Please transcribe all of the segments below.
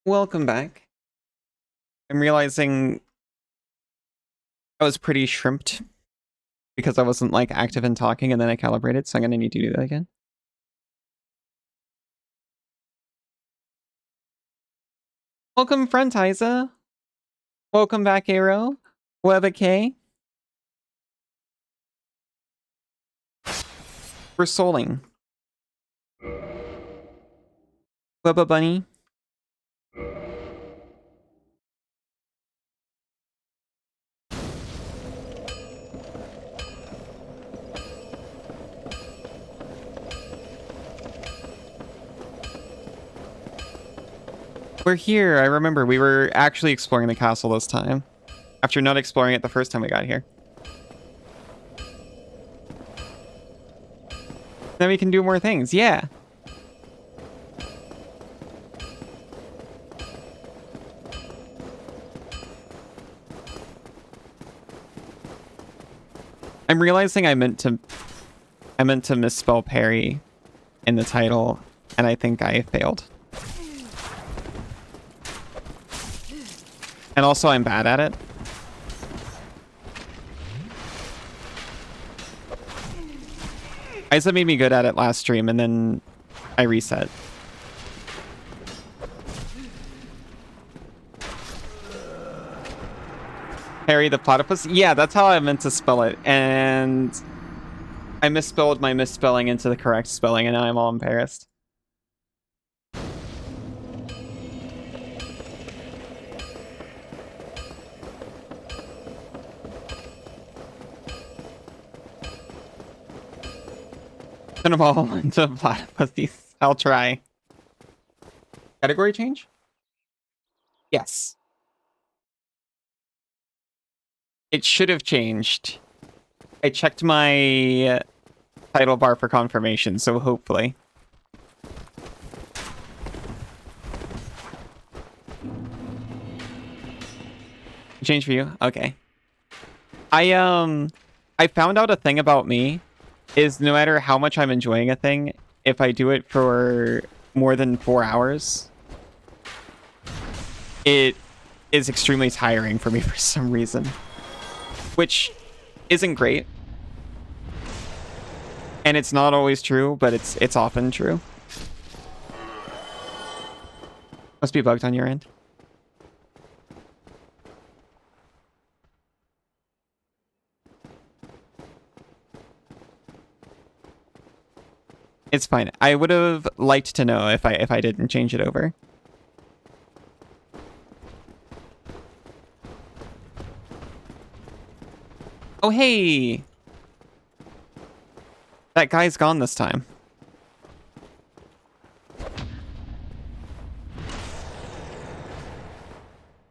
Welcome back. I'm realizing I was pretty shrimped because I wasn't like active and talking, and then I calibrated, so I'm gonna need to do that again. Welcome, Frontiza. Welcome back, Aero. Webba K. We're souling. Webba Bunny. We're here. I remember we were actually exploring the castle this time, after not exploring it the first time we got here. Then we can do more things. Yeah. I'm realizing I meant to misspell Perry in the title, and I think I failed. And also, I'm bad at it. Isa made me good at it last stream, and then I reset. Harry the Platypus? Yeah, that's how I meant to spell it. And I misspelled my misspelling into the correct spelling, and now I'm all embarrassed. Turn them all into platypus. I'll try. Category change? Yes. It should have changed. I checked my title bar for confirmation, so hopefully. Change for you? Okay. I found out a thing about me is no matter how much I'm enjoying a thing, if I do it for more than 4 hours, it is extremely tiring for me for some reason. Which isn't great. And it's not always true, but it's often true. Must be bugged on your end. It's fine. I would have liked to know if I didn't change it over. Oh, hey! That guy's gone this time.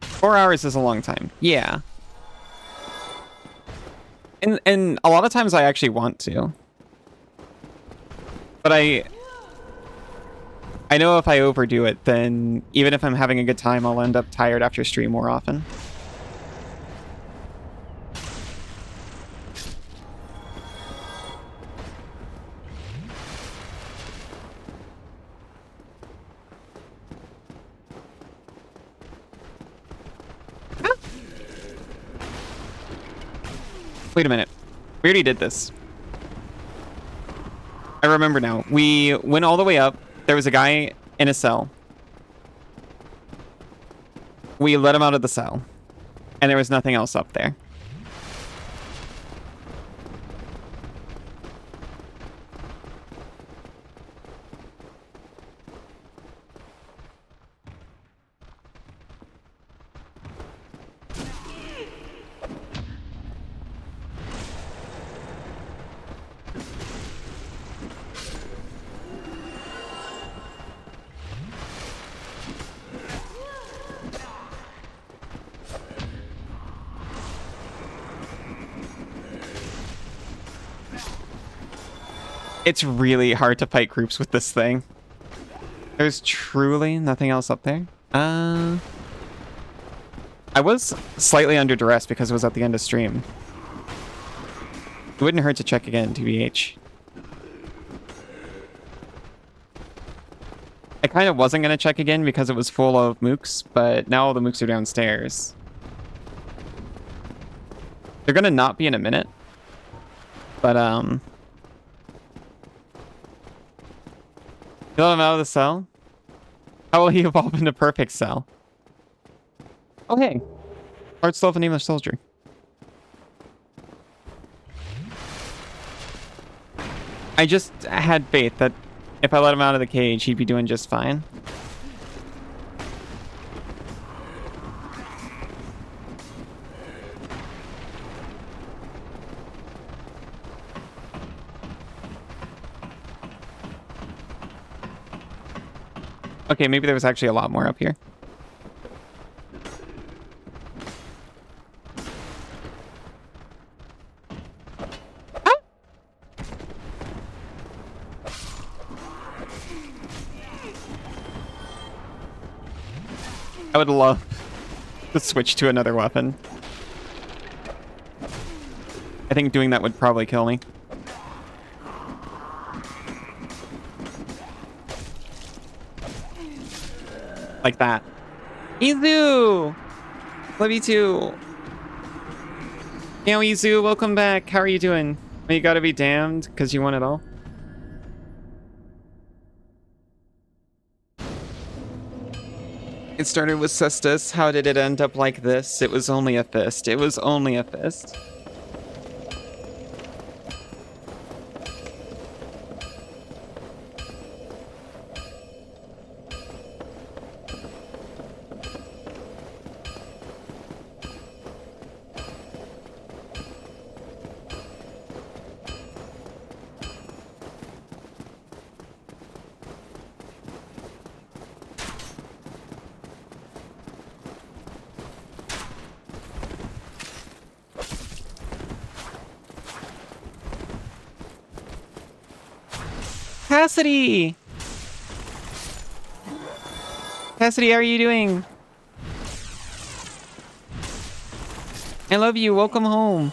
Four hours is a long time. Yeah. And a lot of times I actually want to. But I know if I overdo it, then even if I'm having a good time, I'll end up tired after stream more often. Wait a minute. We already did this. I remember now. We went all the way up. There was a guy in a cell. We let him out of the cell. And there was nothing else up there. It's really hard to fight groups with this thing. There's truly nothing else up there. I was slightly under duress because it was at the end of stream. It wouldn't hurt to check again, TBH. I kind of wasn't going to check again because it was full of mooks, but now all the mooks are downstairs. They're going to not be in a minute. But, you let him out of the cell? How will he evolve into Perfect Cell? Oh, hey. Heart Soul of an English Soldier. I just had faith that if I let him out of the cage, he'd be doing just fine. Okay, maybe there was actually a lot more up here. I would love to switch to another weapon. I think doing that would probably kill me. Like that. Izu! Love you too. Yo, Izu, welcome back. How are you doing? You gotta be damned because you won it all. It started with Cestus. How did it end up like this? It was only a fist. It was only a fist. Cassidy! Cassidy, how are you doing? I love you. Welcome home.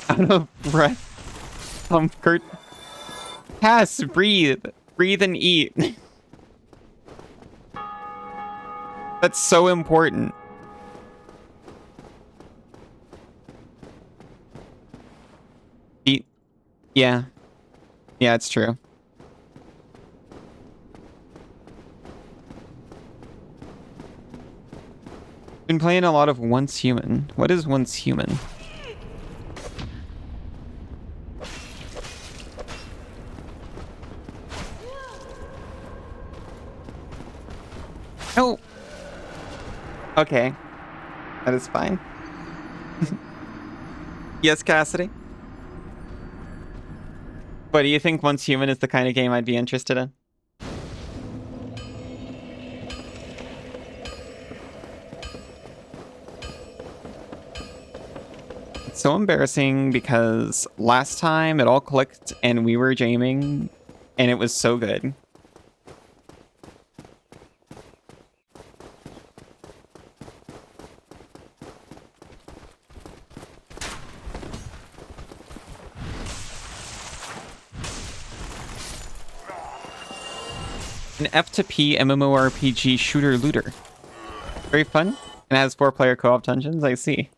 Out of breath. Comfort. Cass, breathe. Breathe and eat. That's so important. Eat. Yeah. Yeah, it's true. Been playing a lot of Once Human. What is Once Human? Oh. Okay. That is fine. Yes, Cassidy? But do you think Once Human is the kind of game I'd be interested in? It's so embarrassing because last time it all clicked and we were jamming and it was so good. An F2P MMORPG shooter looter. Very fun and has 4-player co-op dungeons, I see.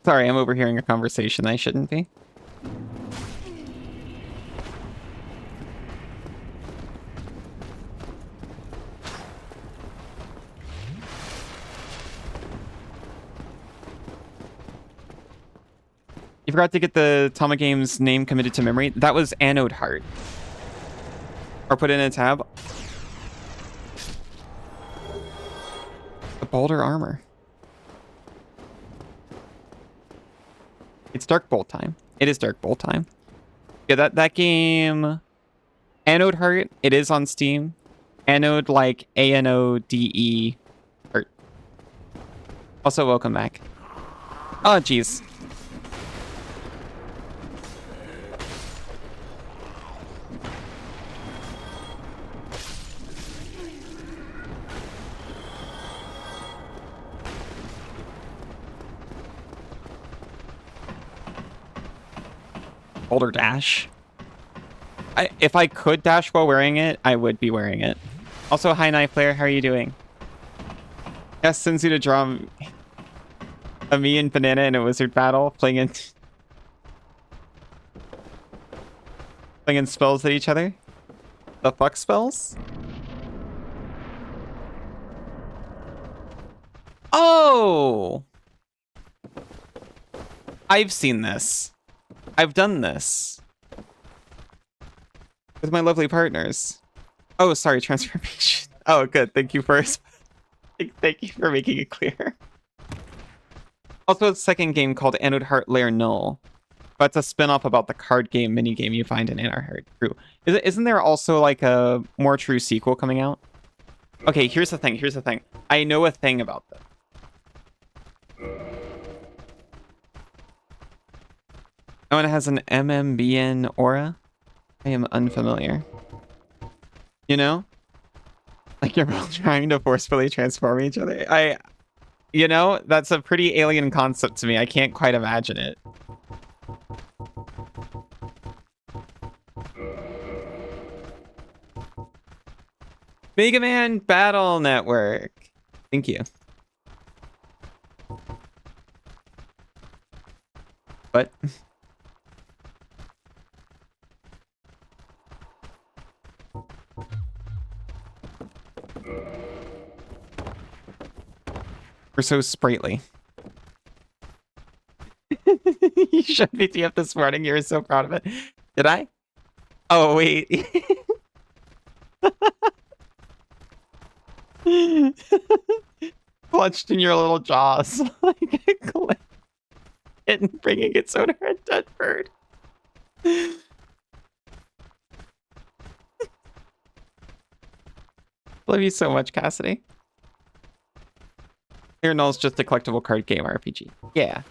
Sorry, I'm overhearing a conversation I shouldn't be. You forgot to get the Tama Games name committed to memory. That was Anode Heart. Or put in a tab. The Boulder Armor. It's Dark Bolt time. It is Dark Bolt time. Yeah, that game... Anode Heart, it is on Steam. Anode, like Anode. Heart. Also, welcome back. Oh, jeez. Boulder dash. If I could dash while wearing it, I would be wearing it. Also, hi Knife Player, how are you doing? Yes, Senzu to draw a me and Banana in a wizard battle, playing in spells at each other. The fuck spells? Oh! I've seen this. I've done this. With my lovely partners. Oh, sorry, transformation. Oh, good. Thank you for thank you for making it clear. Also, a second game called Anode Heart Lair Null. But it's a spin-off about the card game minigame you find in Anode Heart. True. Isn't there also like a more true sequel coming out? Okay, here's the thing. I know a thing about this. Oh, and it has an MMBN aura? I am unfamiliar. You know? Like you're both trying to forcefully transform each other. You know, that's a pretty alien concept to me. I can't quite imagine it. Mega Man Battle Network. Thank you. What? We're so sprightly. You showed me TF this morning. You were so proud of it. Did I? Oh, wait. Clutched in your little jaws like a clip and bringing its owner a dead bird. Love you so much, Cassidy. Here, Null's just a collectible card game RPG. Yeah.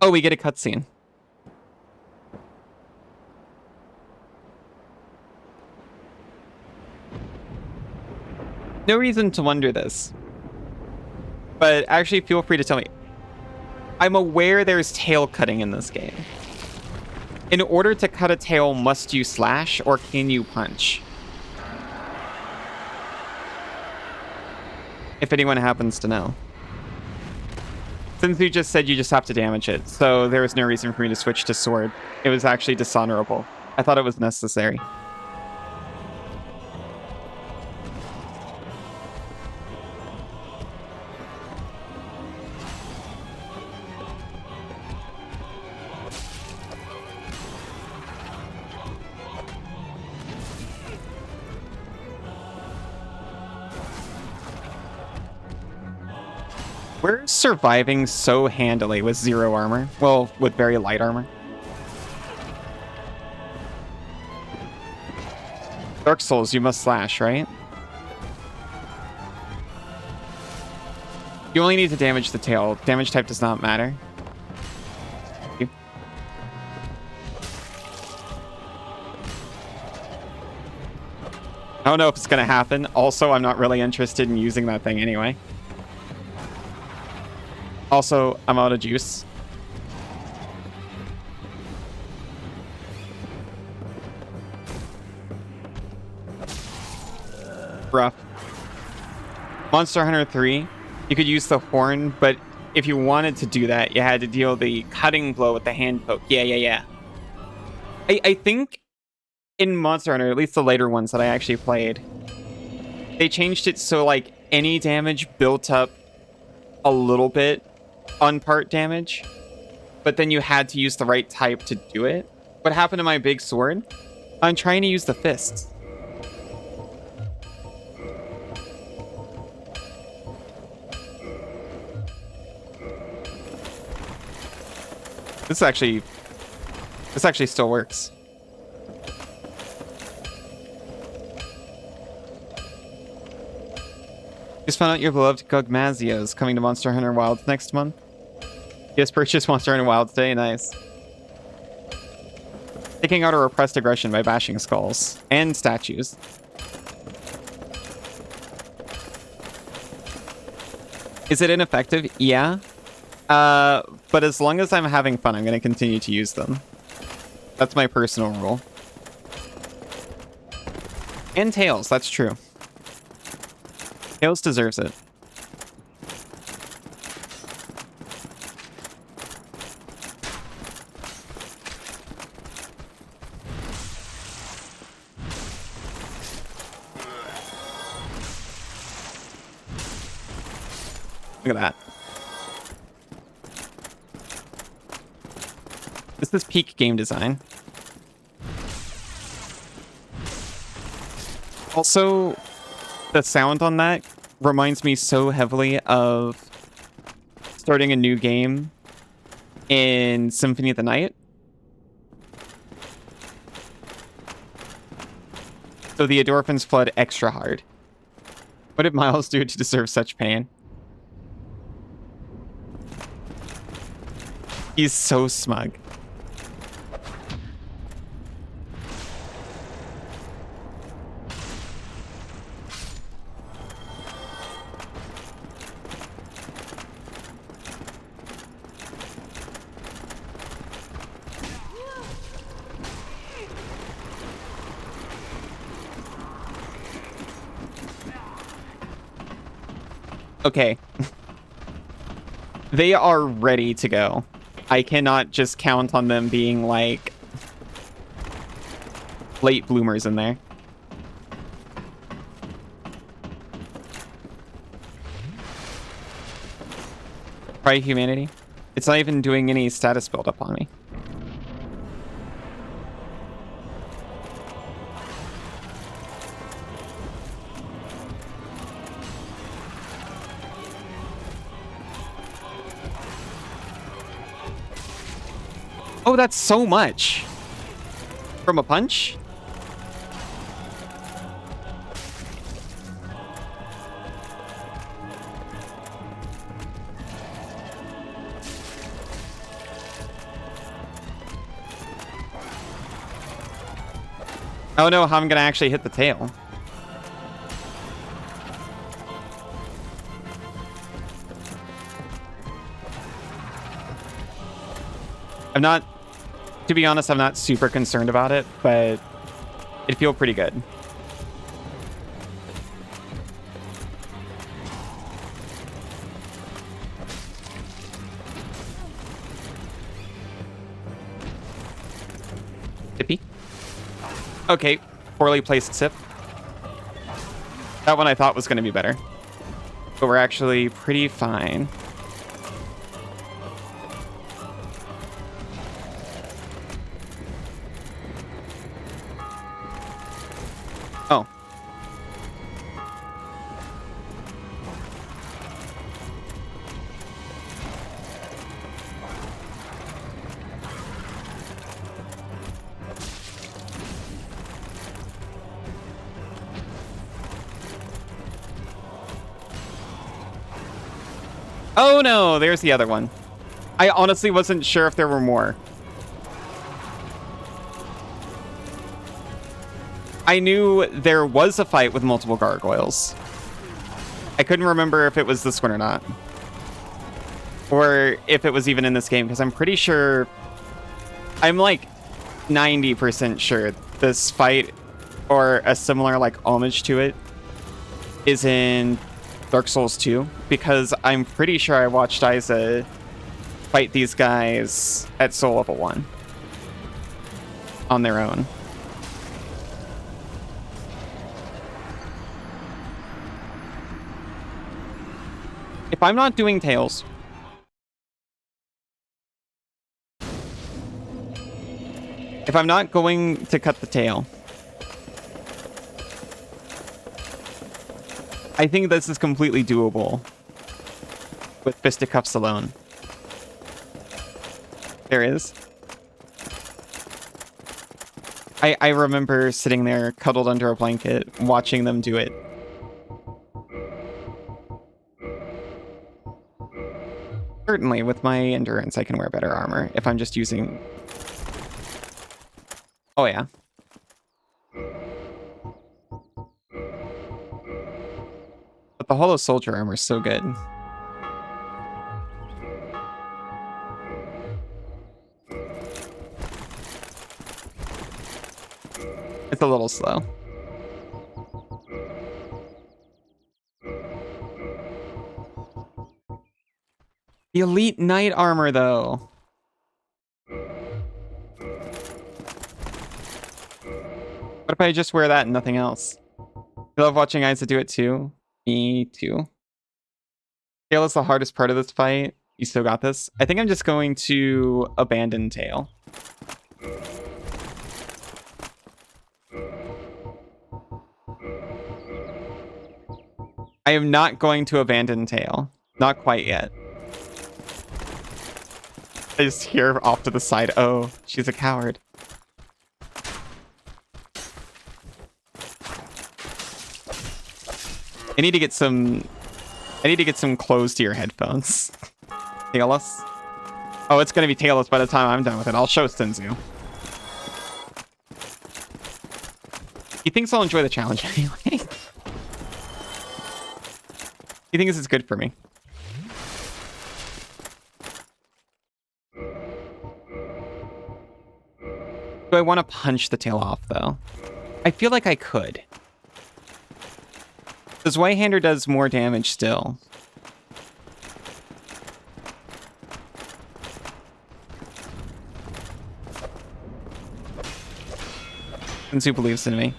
Oh, we get a cutscene. No reason to wonder this. But actually, feel free to tell me. I'm aware there's tail cutting in this game. In order to cut a tail, must you slash or can you punch? If anyone happens to know. Since you just said you just have to damage it, so there was no reason for me to switch to sword. It was actually dishonorable. I thought it was necessary. We're surviving so handily with 0 armor. Well, with very light armor. Dark Souls, you must slash, right? You only need to damage the tail. Damage type does not matter. Thank you. I don't know if it's going to happen. Also, I'm not really interested in using that thing anyway. Also, I'm out of juice. Rough. Monster Hunter 3, you could use the horn, but if you wanted to do that, you had to deal the cutting blow with the hand poke. Yeah. I think in Monster Hunter, at least the later ones that I actually played, they changed it so like any damage built up a little bit on part damage, but then you had to use the right type to do it. What happened to my big sword? I'm trying to use the fists. This actually still works. Just found out your beloved Gugmazio is coming to Monster Hunter Wilds next month. Just purchased Monster Hunter Wilds today. Nice. Taking out a repressed aggression by bashing skulls and statues. Is it ineffective? Yeah. But as long as I'm having fun, I'm going to continue to use them. That's my personal rule. And Tails, that's true. Tails deserves it. Look at that. This is peak game design. Also, the sound on that reminds me so heavily of starting a new game in Symphony of the Night. So the endorphins flood extra hard. What did Miles do to deserve such pain? He's so smug. Okay. They are ready to go. I cannot just count on them being like late bloomers in there. Try humanity. It's not even doing any status build-up on me. Oh, that's so much. From a punch? I don't know how I'm gonna actually hit the tail. I'm not, to be honest, I'm not super concerned about it, but it'd feel pretty good. Tippy. Okay, poorly placed sip. That one I thought was going to be better, but we're actually pretty fine. Oh. Oh no, there's the other one. I honestly wasn't sure if there were more. I knew there was a fight with multiple gargoyles. I couldn't remember if it was this one or not. Or if it was even in this game, because I'm pretty sure... I'm like 90% sure this fight, or a similar like homage to it, is in Dark Souls 2. Because I'm pretty sure I watched Isa fight these guys at Soul Level 1. On their own. If I'm not doing Tails, if I'm not going to cut the tail, I think this is completely doable with fisticuffs alone. There is. I remember sitting there cuddled under a blanket watching them do it. Certainly, with my endurance, I can wear better armor if I'm just using... Oh, yeah. But the Hollow Soldier armor is so good. It's a little slow. The Elite Knight armor, though. What if I just wear that and nothing else? I love watching guys that do it too. Me too. Tail is the hardest part of this fight. You still got this. I think I'm just going to abandon Tail. I am not going to abandon Tail. Not quite yet. I just hear off to the side, oh, she's a coward. I need to get some clothes to your headphones. Tailless? Oh, it's gonna be tailless by the time I'm done with it. I'll show Senzu. He thinks I'll enjoy the challenge anyway. He thinks it's good for me. Do I want to punch the tail off, though? I feel like I could. Because White-Hander does more damage still. Senzu believes in me.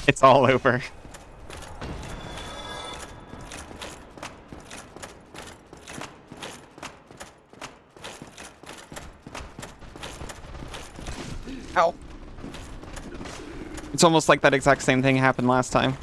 It's all over. Ow. It's almost like that exact same thing happened last time.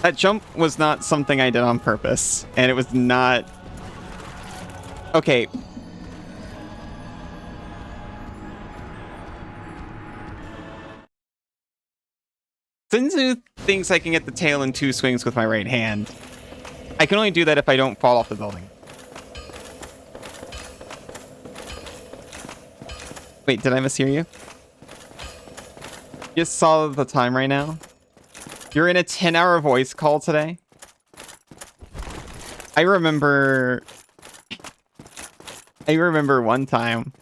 That jump was not something I did on purpose, and it was not... Okay. Senzu thinks I can get the tail in 2 swings with my right hand. I can only do that if I don't fall off the building. Wait, did I mishear you? You just saw the time right now? You're in a 10-hour voice call today? I remember one time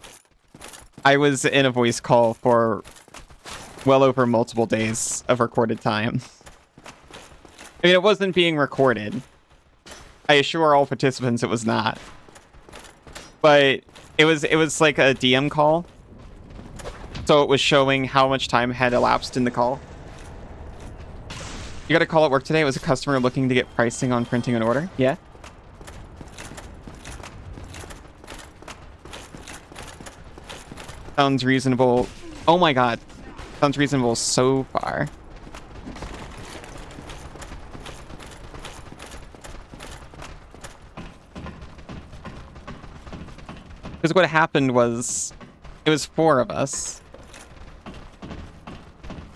I was in a voice call for well over multiple days of recorded time. I mean, it wasn't being recorded. I assure all participants it was not. But it was like a DM call. So it was showing how much time had elapsed in the call. You got a call at work today. It was a customer looking to get pricing on printing an order. Yeah. Sounds reasonable. Oh my god. Sounds reasonable so far. Because what happened was, it was 4 of us.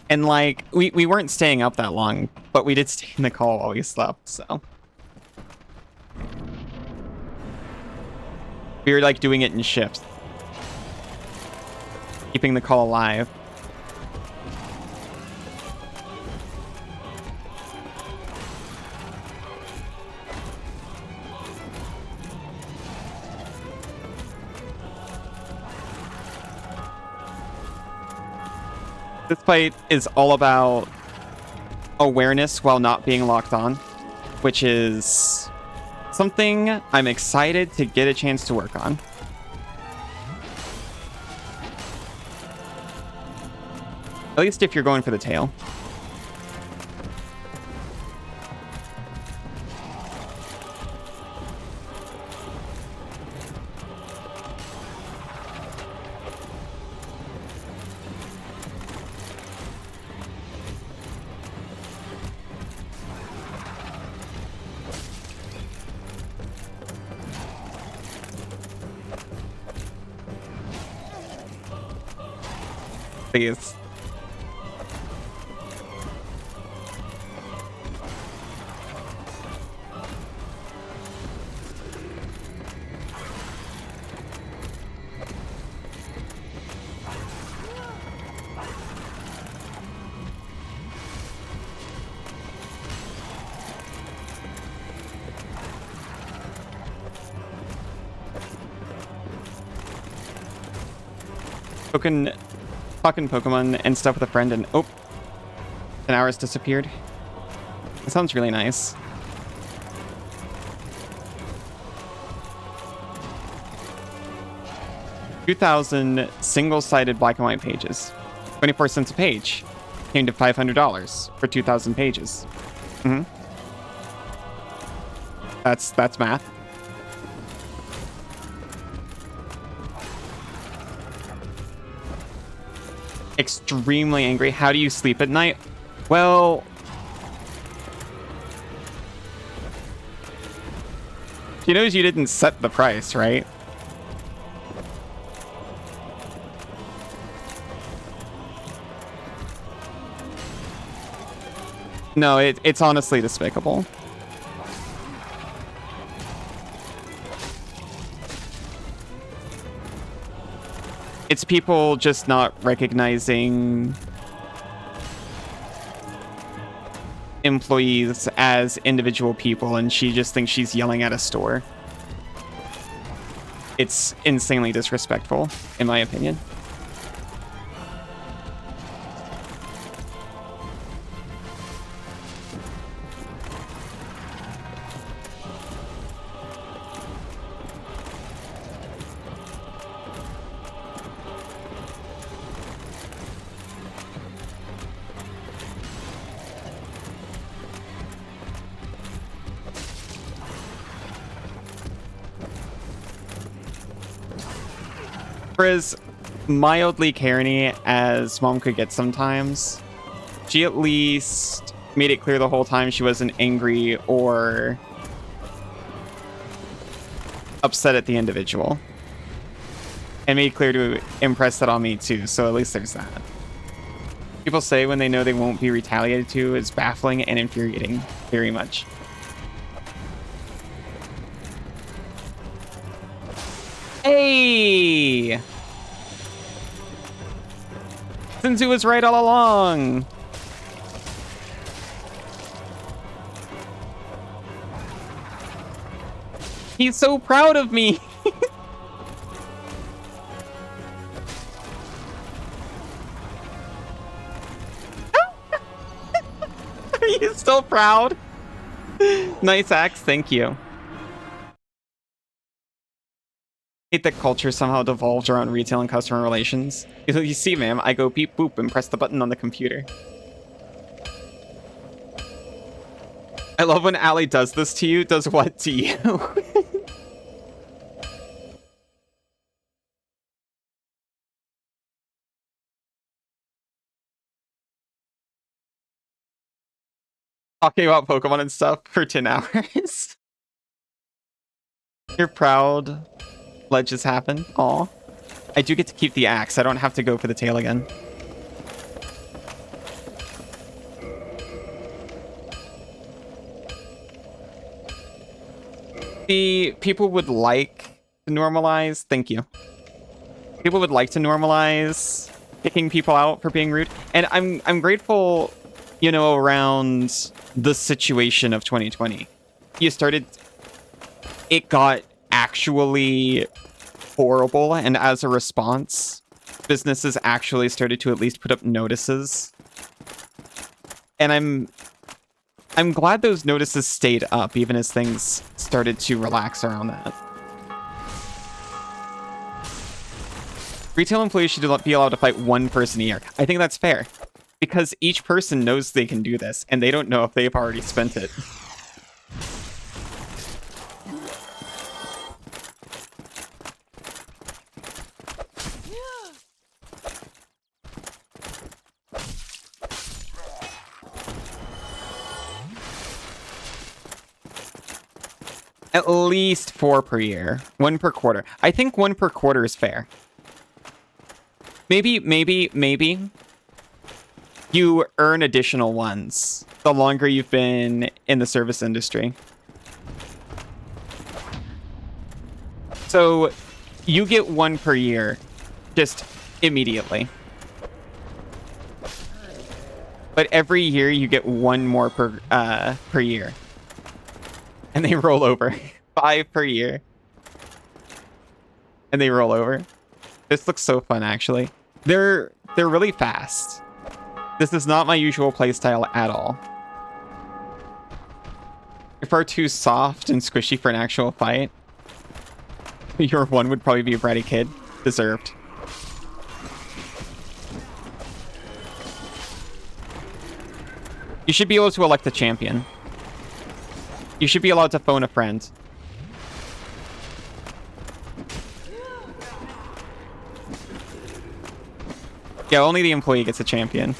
And like, we weren't staying up that long, but we did stay in the call while we slept, so. We were like doing it in shifts. Keeping the call alive. This fight is all about awareness while not being locked on, which is something I'm excited to get a chance to work on. At least if you're going for the tail. Please. Talking Pokemon and stuff with a friend, and oh, an hour's disappeared. That sounds really nice. $2,000 single-sided black and white pages. 24 cents a page. Came to $500 for 2,000 pages. That's math. Extremely angry. How do you sleep at night? Well, she knows you didn't set the price, right? No, it's honestly despicable. It's people just not recognizing employees as individual people, and she just thinks she's yelling at a store. It's insanely disrespectful, in my opinion. For as mildly Karen-y as Mom could get sometimes, she at least made it clear the whole time she wasn't angry or upset at the individual. And made clear to impress that on me too, so at least there's that. People say when they know they won't be retaliated to is baffling and infuriating, very much. Hey! Sinzu was right all along. He's so proud of me. Are you still proud? Nice axe, thank you. Hate that culture somehow devolved around retail and customer relations. You see, ma'am, I go beep boop and press the button on the computer. I love when Allie does this to you. Does what to you? Talking about Pokemon and stuff for 10 hours. You're proud. Ledges happen. Aw. I do get to keep the axe. I don't have to go for the tail again. People would like to normalize. Thank you. People would like to normalize kicking people out for being rude, and I'm grateful, you know, around the situation of 2020. It got actually horrible, and as a response, businesses actually started to at least put up notices. And I'm glad those notices stayed up even as things started to relax around that. Retail employees should be allowed to fight one person a year. I think that's fair. Because each person knows they can do this, and they don't know if they've already spent it. At least 4 per year. 1 per quarter. I think 1 per quarter is fair. Maybe you earn additional ones the longer you've been in the service industry. So you get 1 per year just immediately. But every year you get 1 more per year. And they roll over. 5 per year. And they roll over. This looks so fun, actually. They're really fast. This is not my usual playstyle at all. You're far too soft and squishy for an actual fight. Your 1 would probably be a bratty kid. Deserved. You should be able to elect a champion. You should be allowed to phone a friend. Yeah, only the employee gets a champion.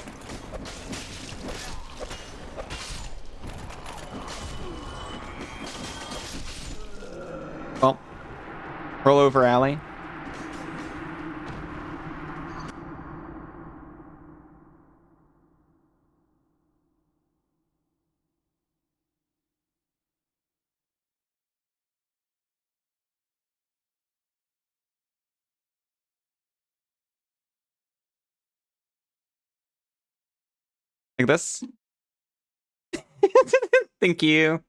Well, roll over alley. Like this. Thank you.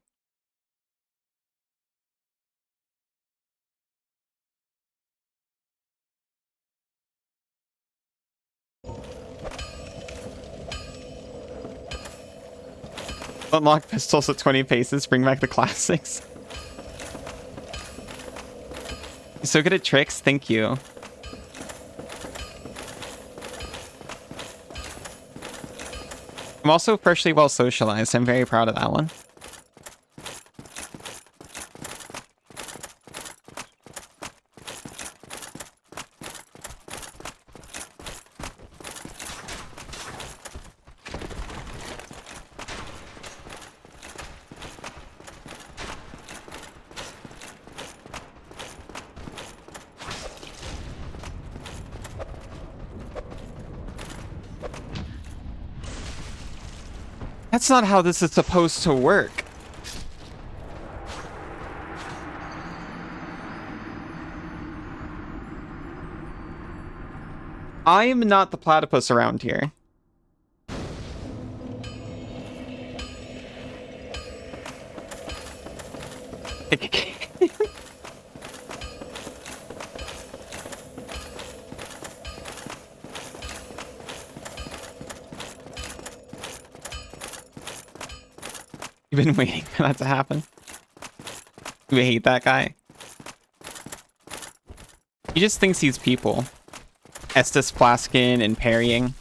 Unlock pistols at 20 paces, bring back the classics. You're so good at tricks, thank you. I'm also freshly well socialized. I'm very proud of that one. That's not how this is supposed to work. I'm not the platypus around here. You've been waiting for that to happen. We hate that guy. He just thinks he's people. Estes Plaskin and parrying.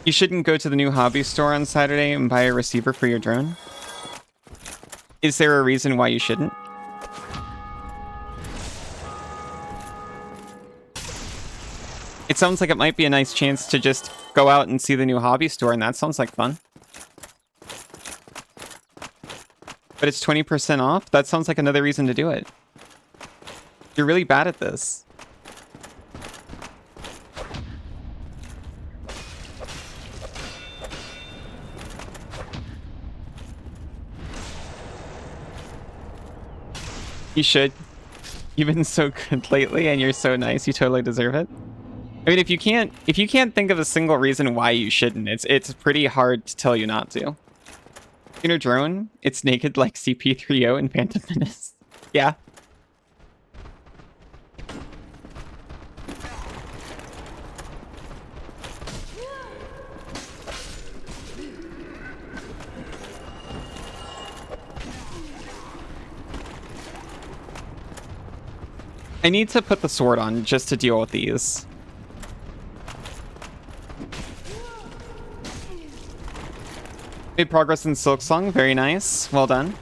You shouldn't go to the new hobby store on Saturday and buy a receiver for your drone. Is there a reason why you shouldn't? It sounds like it might be a nice chance to just go out and see the new hobby store, and that sounds like fun. But it's 20% off? That sounds like another reason to do it. You're really bad at this. You should. You've been so good lately, and you're so nice. You totally deserve it. I mean, if you can't think of a single reason why you shouldn't, it's pretty hard to tell you not to. Inner drone, it's naked like CP3O and Phantom Menace. Yeah. I need to put the sword on just to deal with these. Made progress in Silk Song. Very nice. Well done.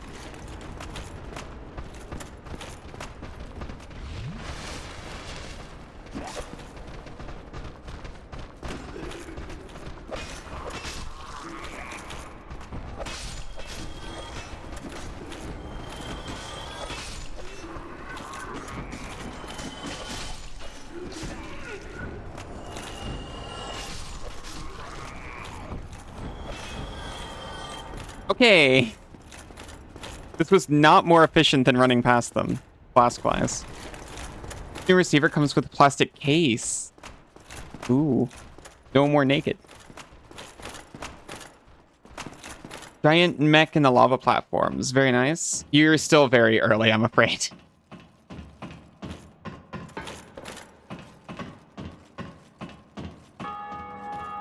Okay. This was not more efficient than running past them, flask-wise. New receiver comes with a plastic case. Ooh. No more naked. Giant mech in the lava platforms. Very nice. You're still very early, I'm afraid.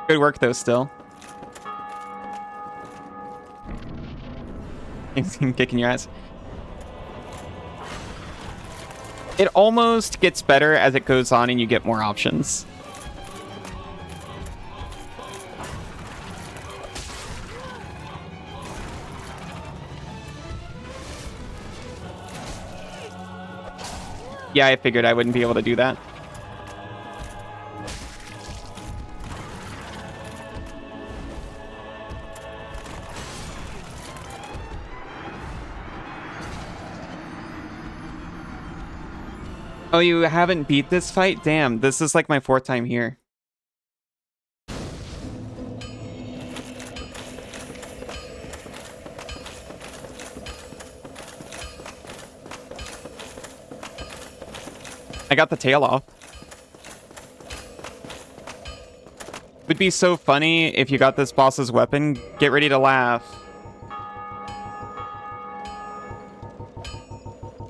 Good work, though, still. Kicking your ass. It almost gets better as it goes on and you get more options. Yeah, I figured I wouldn't be able to do that. Oh, you haven't beat this fight? Damn, this is like my 4th time here. I got the tail off. Would be so funny if you got this boss's weapon. Get ready to laugh.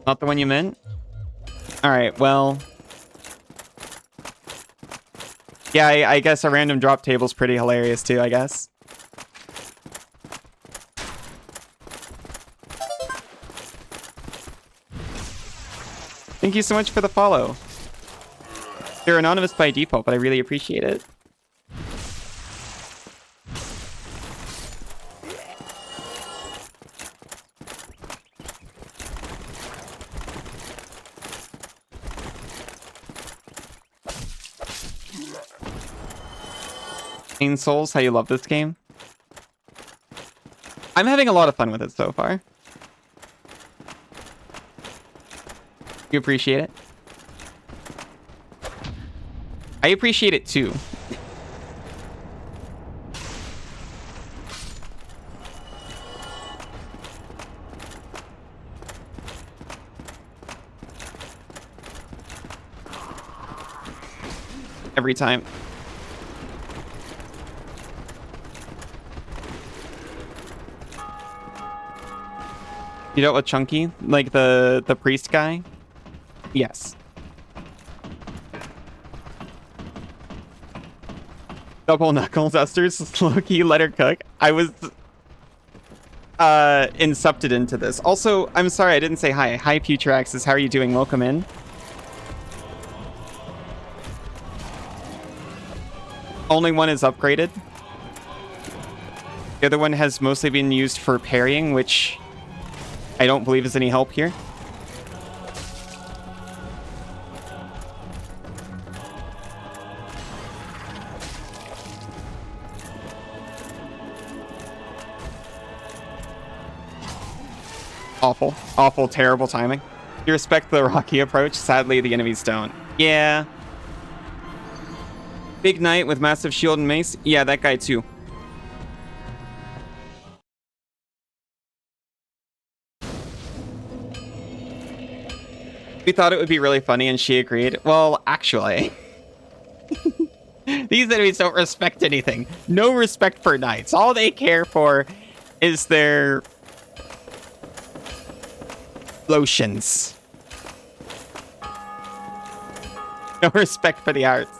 Not the one you meant? Alright, well... Yeah, I guess a random drop table's pretty hilarious too, I guess. Thank you so much for the follow. They're anonymous by default, but I really appreciate it. Souls, how you love this game. I'm having a lot of fun with it so far. You appreciate it? I appreciate it too. Every time. You dealt with Chunky? Like the priest guy? Yes. Double knuckle dusters, low-key, let her cook. I was incepted into this. Also, I'm sorry I didn't say hi. Hi, Future Axis. How are you doing? Welcome in. Only one is upgraded. The other one has mostly been used for parrying, which I don't believe is any help here. Awful. Awful, terrible timing. You respect the rocky approach. Sadly, the enemies don't. Yeah. Big Knight with massive shield and mace. Yeah, that guy too. We thought it would be really funny and she agreed. Well, actually... These enemies don't respect anything. No respect for knights. All they care for is their... lotions. No respect for the arts.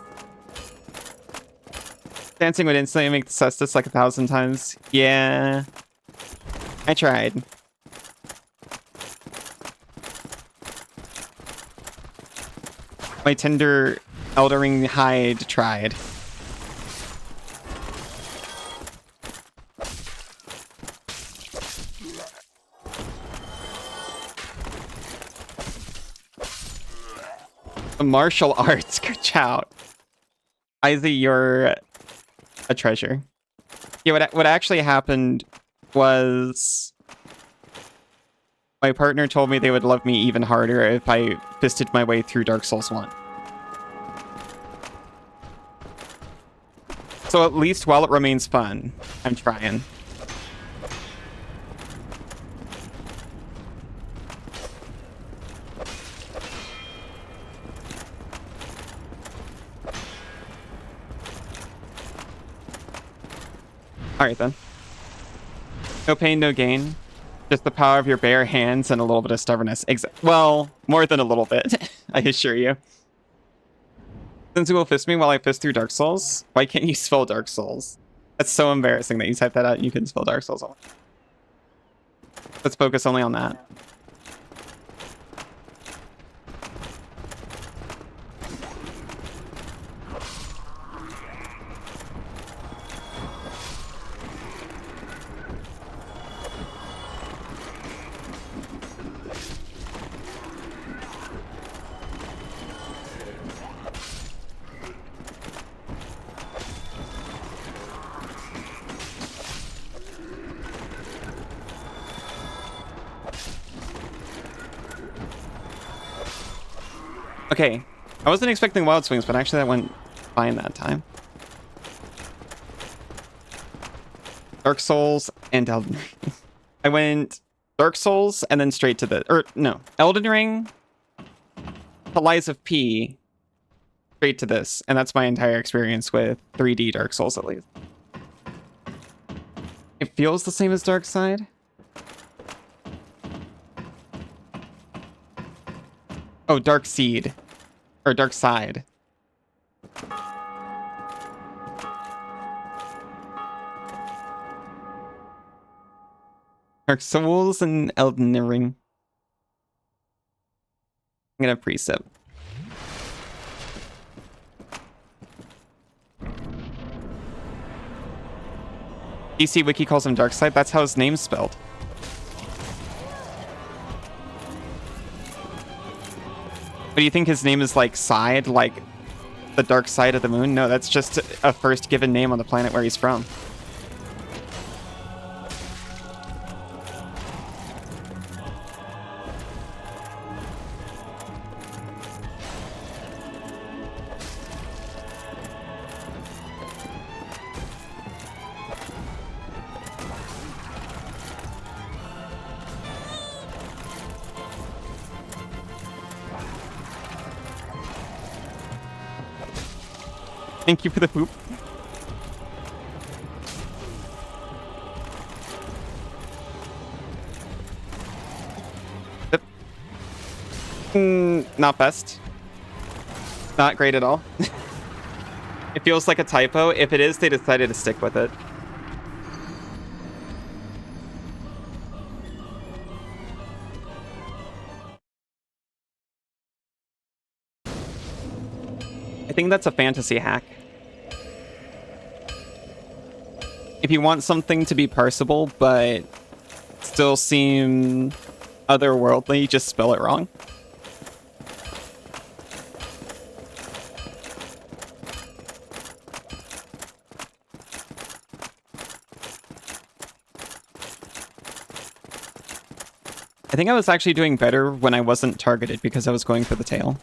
Dancing would instantly make the Cestus like 1,000 times. Yeah. I tried. My tender Eldering hide tried. The martial arts, good job. Izzy, you're a treasure. Yeah, what actually happened was my partner told me they would love me even harder if I fisted my way through Dark Souls 1. So at least while it remains fun, I'm trying. Alright then. No pain, no gain. Just the power of your bare hands and a little bit of stubbornness. Well, more than a little bit, I assure you. Since you will fist me while I fist through Dark Souls, why can't you spell Dark Souls? That's so embarrassing that you type that out and you can spell Dark Souls. Let's focus only on that. Okay, I wasn't expecting wild swings, but actually that went fine that time. Dark Souls and Elden Ring. I went Dark Souls and then straight to Elden Ring, the Lies of P, straight to this. And that's my entire experience with 3D Dark Souls, at least. It feels the same as Dark Side. Oh, Dark Seed. Or Dark Side. Dark Souls and Elden Ring. I'm gonna precept. DC Wiki calls him Dark Side. That's how his name's spelled. But do you think his name is like Side, like the dark side of the moon? No, that's just a first given name on the planet where he's from. Thank you for the poop. Not best. Not great at all. It feels like a typo. If it is, they decided to stick with it. I think that's a fantasy hack. If you want something to be parsable, but still seem otherworldly, just spell it wrong. I think I was actually doing better when I wasn't targeted because I was going for the tail.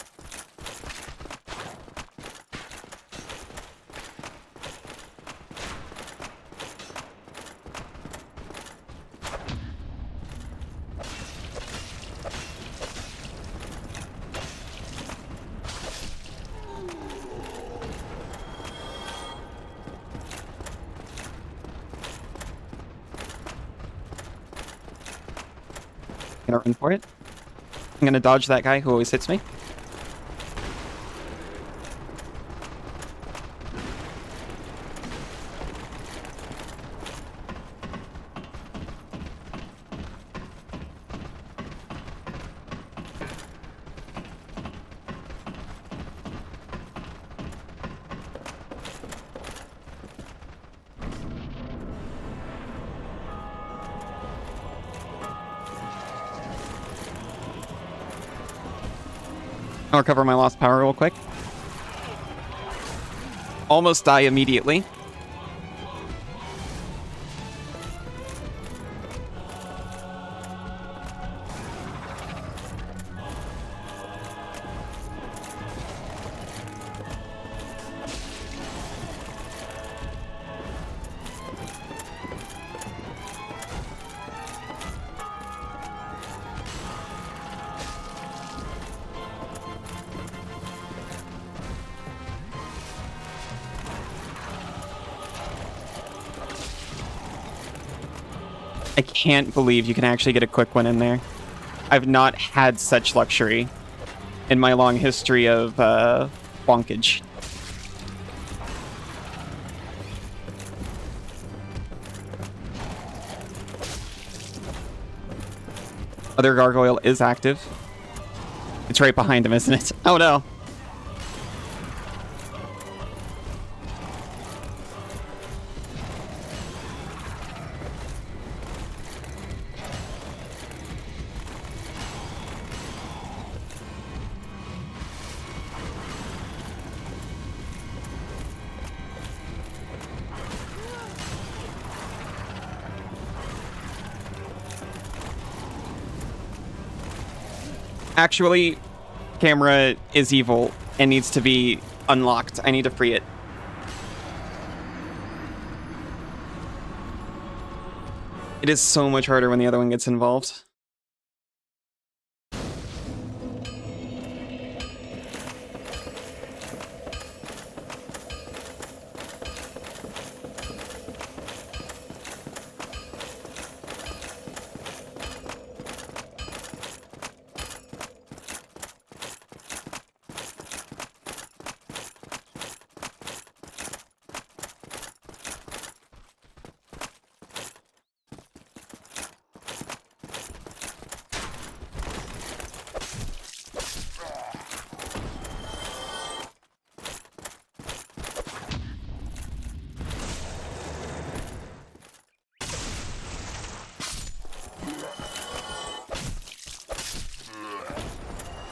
Gonna run for it. I'm gonna dodge that guy who always hits me. I'll recover my lost power real quick. Almost die immediately. I can't believe you can actually get a quick one in there. I've not had such luxury in my long history of bonkage. Other gargoyle is active. It's right behind him, isn't it? Oh no. Actually, camera is evil and needs to be unlocked. I need to free it. It is so much harder when the other one gets involved.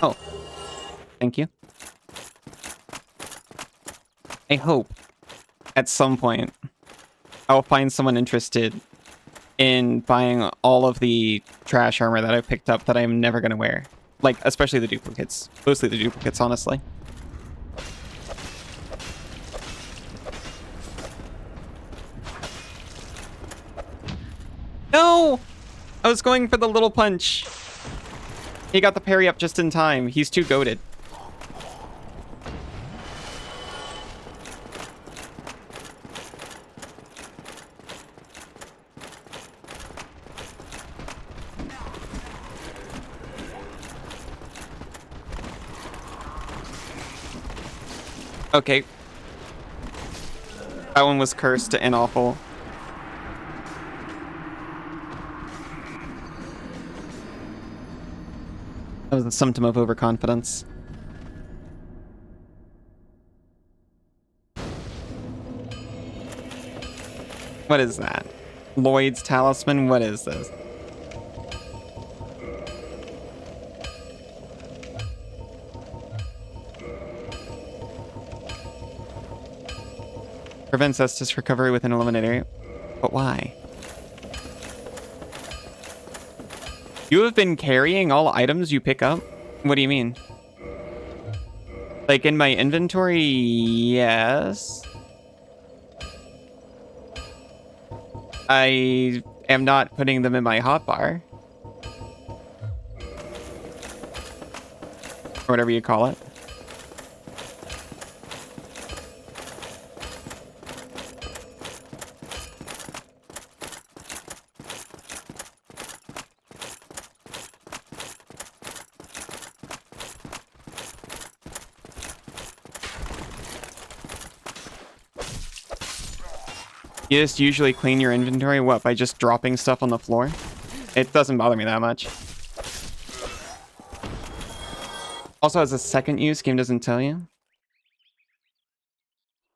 Oh, thank you. I hope at some point I'll find someone interested in buying all of the trash armor that I picked up that I'm never going to wear. Like, especially the duplicates. Mostly the duplicates, honestly. No! I was going for the little punch. He got the parry up just in time. He's too goated. Okay. That one was cursed and awful. That was a symptom of overconfidence. What is that? Lloyd's talisman? What is this? Prevents Estus recovery within a limited area. But why? You have been carrying all items you pick up? What do you mean? Like in my inventory, yes. I am not putting them in my hotbar. Or whatever you call it. You just usually clean your inventory, what, by just dropping stuff on the floor? It doesn't bother me that much. Also, as a second use, game doesn't tell you.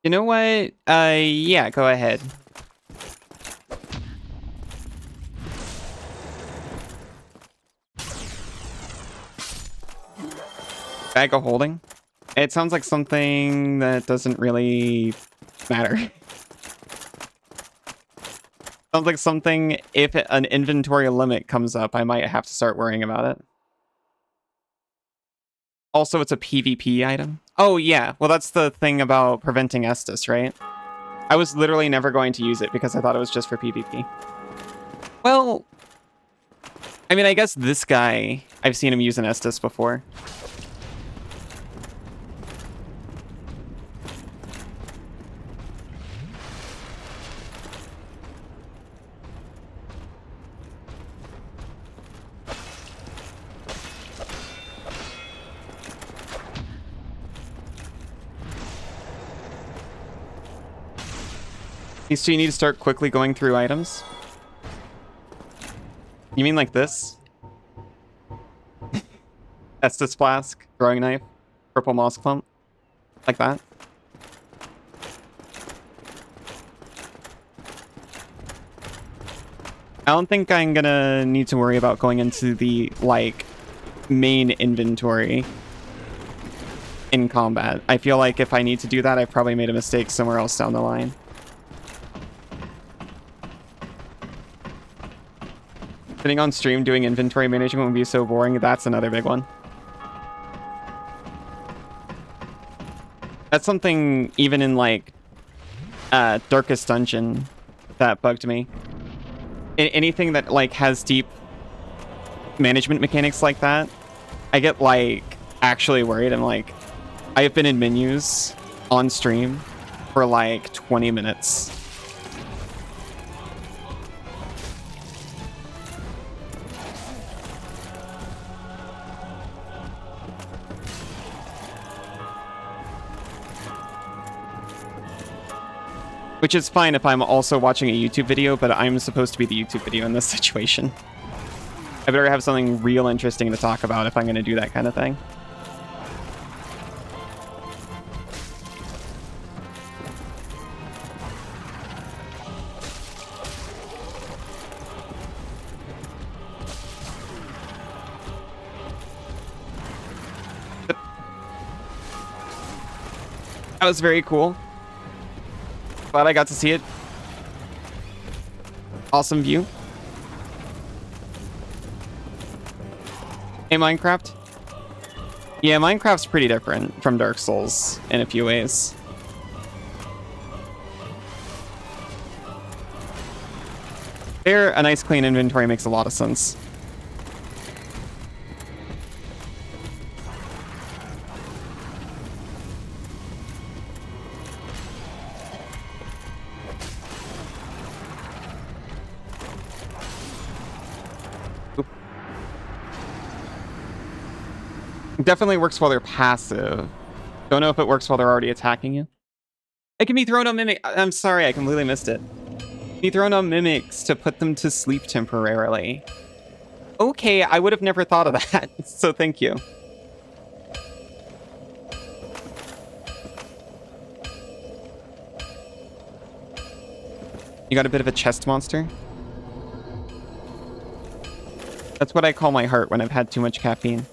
You know what? Yeah, go ahead. Bag of holding? It sounds like something that doesn't really matter. Sounds like something, if an inventory limit comes up, I might have to start worrying about it. Also, it's a PvP item. Oh, yeah. Well, that's the thing about preventing Estus, right? I was literally never going to use it because I thought it was just for PvP. Well, I mean, I guess this guy, I've seen him use an Estus before. So you need to start quickly going through items? You mean like this? Estus flask, throwing knife, purple moss clump, like that? I don't think I'm gonna need to worry about going into the, like, main inventory in combat. I feel like if I need to do that, I've probably made a mistake somewhere else down the line. Sitting on stream doing inventory management would be so boring. That's another big one. That's something even in, like, Darkest Dungeon that bugged me. Anything that, like, has deep management mechanics like that, I get, like, actually worried. I'm like, I have been in menus on stream for, like, 20 minutes. Which is fine if I'm also watching a YouTube video, but I'm supposed to be the YouTube video in this situation. I better have something real interesting to talk about if I'm going to do that kind of thing. That was very cool. Glad I got to see it. Awesome view. Hey, Minecraft. Yeah, Minecraft's pretty different from Dark Souls in a few ways. There, a nice clean inventory makes a lot of sense. Definitely works while they're passive. Don't know if it works while they're already attacking you. It can be thrown on mimic. I'm sorry, I completely missed it. Be thrown on mimics to put them to sleep temporarily. Okay, I would have never thought of that, so thank you. You got a bit of a chest monster? That's what I call my heart when I've had too much caffeine.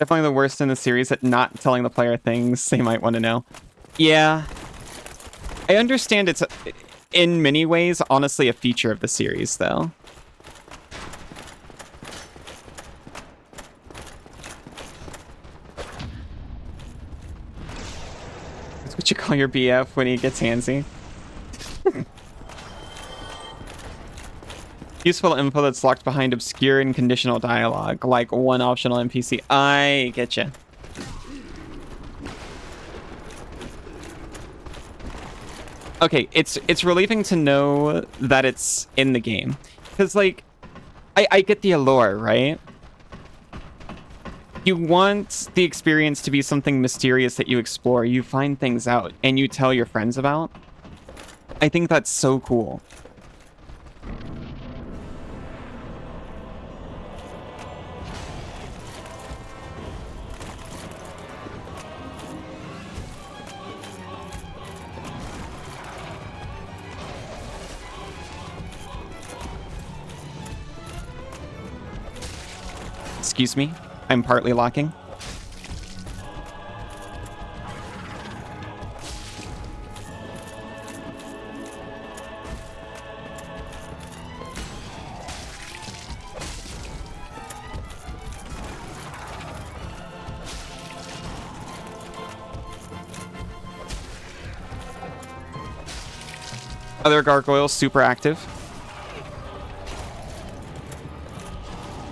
Definitely the worst in the series at not telling the player things they might want to know. Yeah. I understand it's, in many ways, honestly a feature of the series, though. That's what you call your BF when he gets handsy. Useful info that's locked behind obscure and conditional dialogue, like one optional NPC. I get you. Okay, it's relieving to know that it's in the game, because like, I get the allure, right? You want the experience to be something mysterious that you explore, you find things out, and you tell your friends about. I think that's so cool. Excuse me. I'm partly locking. Other gargoyles super active.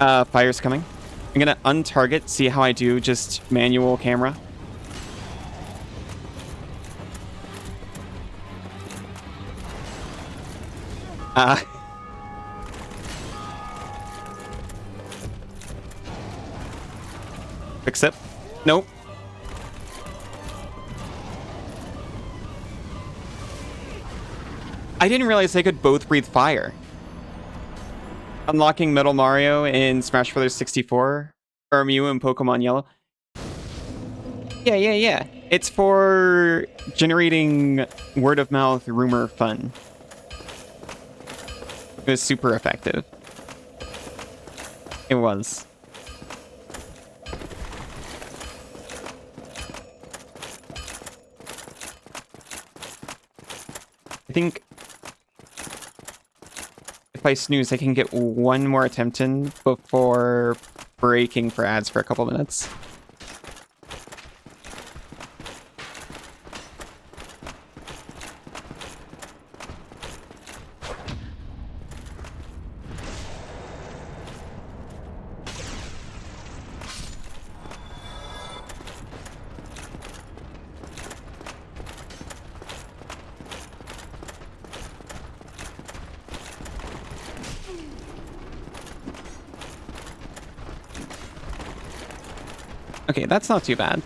Fire's coming. I'm gonna untarget, see how I do, just manual camera. Fix it. Nope. I didn't realize they could both breathe fire. Unlocking Metal Mario in Smash Bros. 64, or Mew in Pokemon Yellow. Yeah. It's for generating word-of-mouth rumor fun. It was super effective. It was. I think if I snooze, I can get one more attempt in before breaking for ads for a couple minutes. Okay, that's not too bad.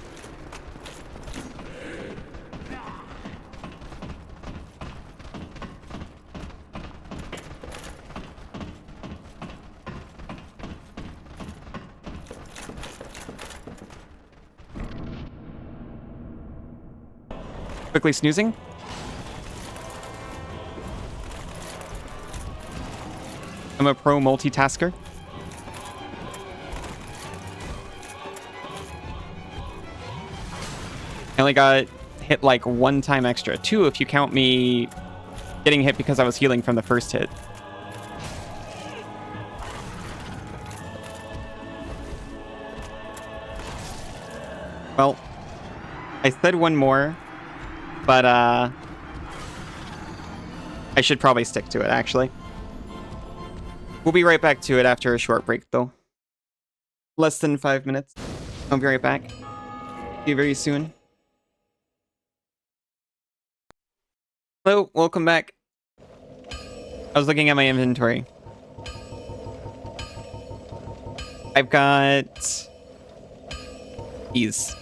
Quickly snoozing. I'm a pro multitasker. I only got hit like one time extra. 2 if you count me getting hit because I was healing from the first hit. Well, I said one more, but I should probably stick to it, actually. We'll be right back to it after a short break, though. Less than 5 minutes. I'll be right back. See you very soon. Hello, welcome back. I was looking at my inventory. I've got these,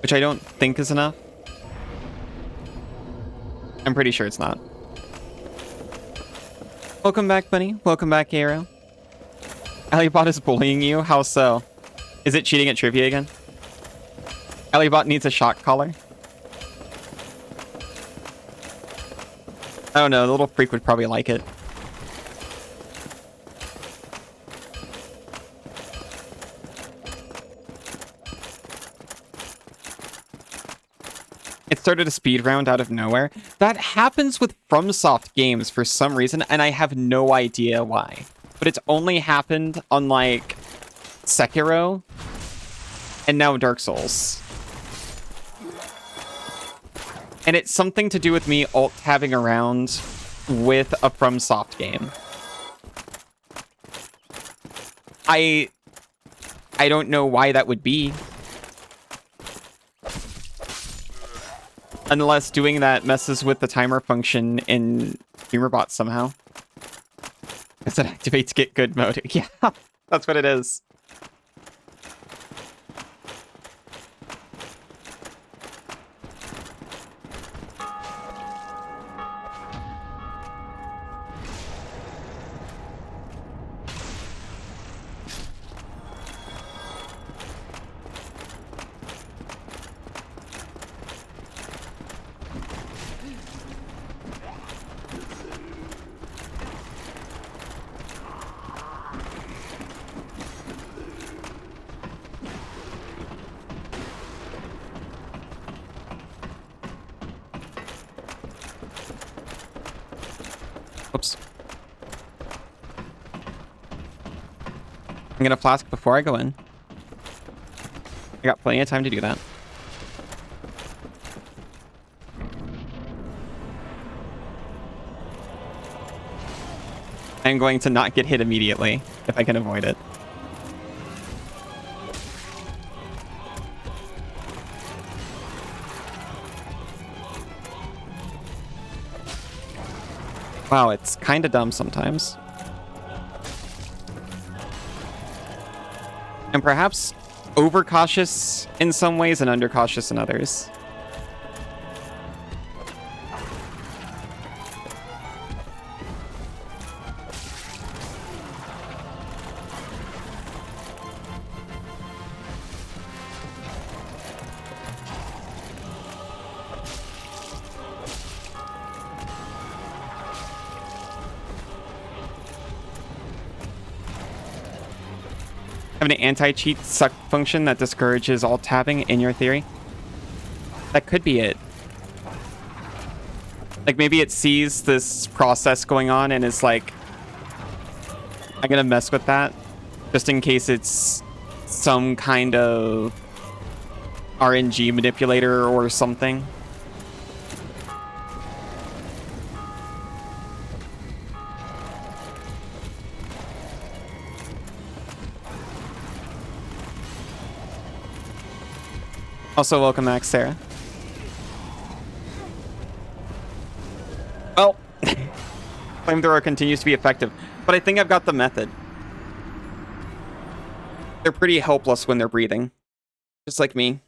which I don't think is enough. I'm pretty sure it's not. Welcome back, Bunny. Welcome back, Arrow. Alibot is bullying you? How so? Is it cheating at trivia again? Alibot needs a shock collar. I don't know, the little freak would probably like it. It started a speed round out of nowhere. That happens with FromSoft games for some reason, and I have no idea why. But it's only happened on, like, Sekiro, and now Dark Souls. And it's something to do with me alt-tabbing around with a FromSoft game. I don't know why that would be. Unless doing that messes with the timer function in StreamerBot somehow. Because it activates get good mode. Yeah, that's what it is. Oops. I'm gonna flask before I go in. I got plenty of time to do that. I'm going to not get hit immediately if I can avoid it. Wow, it's kind of dumb sometimes. And perhaps overcautious in some ways and undercautious in others. Have an anti-cheat suck function that discourages all tapping in your theory? That could be it. Like maybe it sees this process going on and is like, I'm gonna mess with that just in case it's some kind of RNG manipulator or something. Also, welcome back, Sarah. Well, flamethrower continues to be effective, but I think I've got the method. They're pretty helpless when they're breathing, just like me.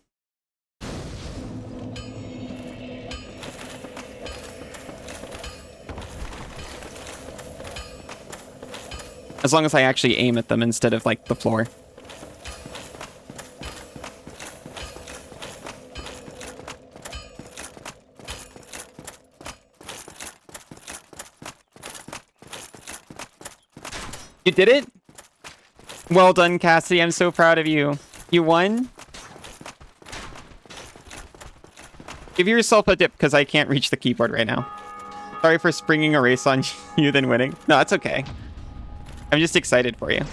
As long as I actually aim at them instead of, like, the floor. You did it? Well done, Cassie. I'm so proud of you. You won? Give yourself a dip because I can't reach the keyboard right now. Sorry for springing a race on you then winning. No, that's okay. I'm just excited for you.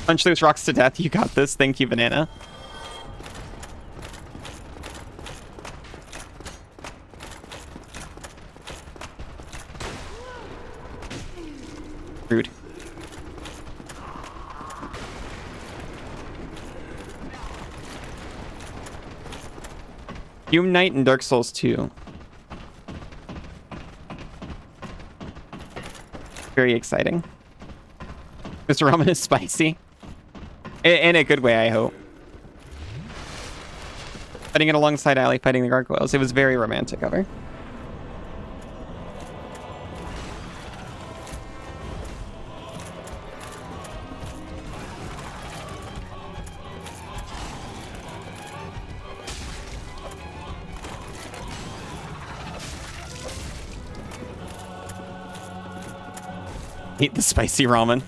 Punch those rocks to death. You got this. Thank you, Banana. Rude. Doom Knight and Dark Souls 2. Very exciting. Mr. Ramen is spicy. In a good way, I hope. Fighting it alongside Ali fighting the gargoyles. It was very romantic of her. Eat the spicy ramen.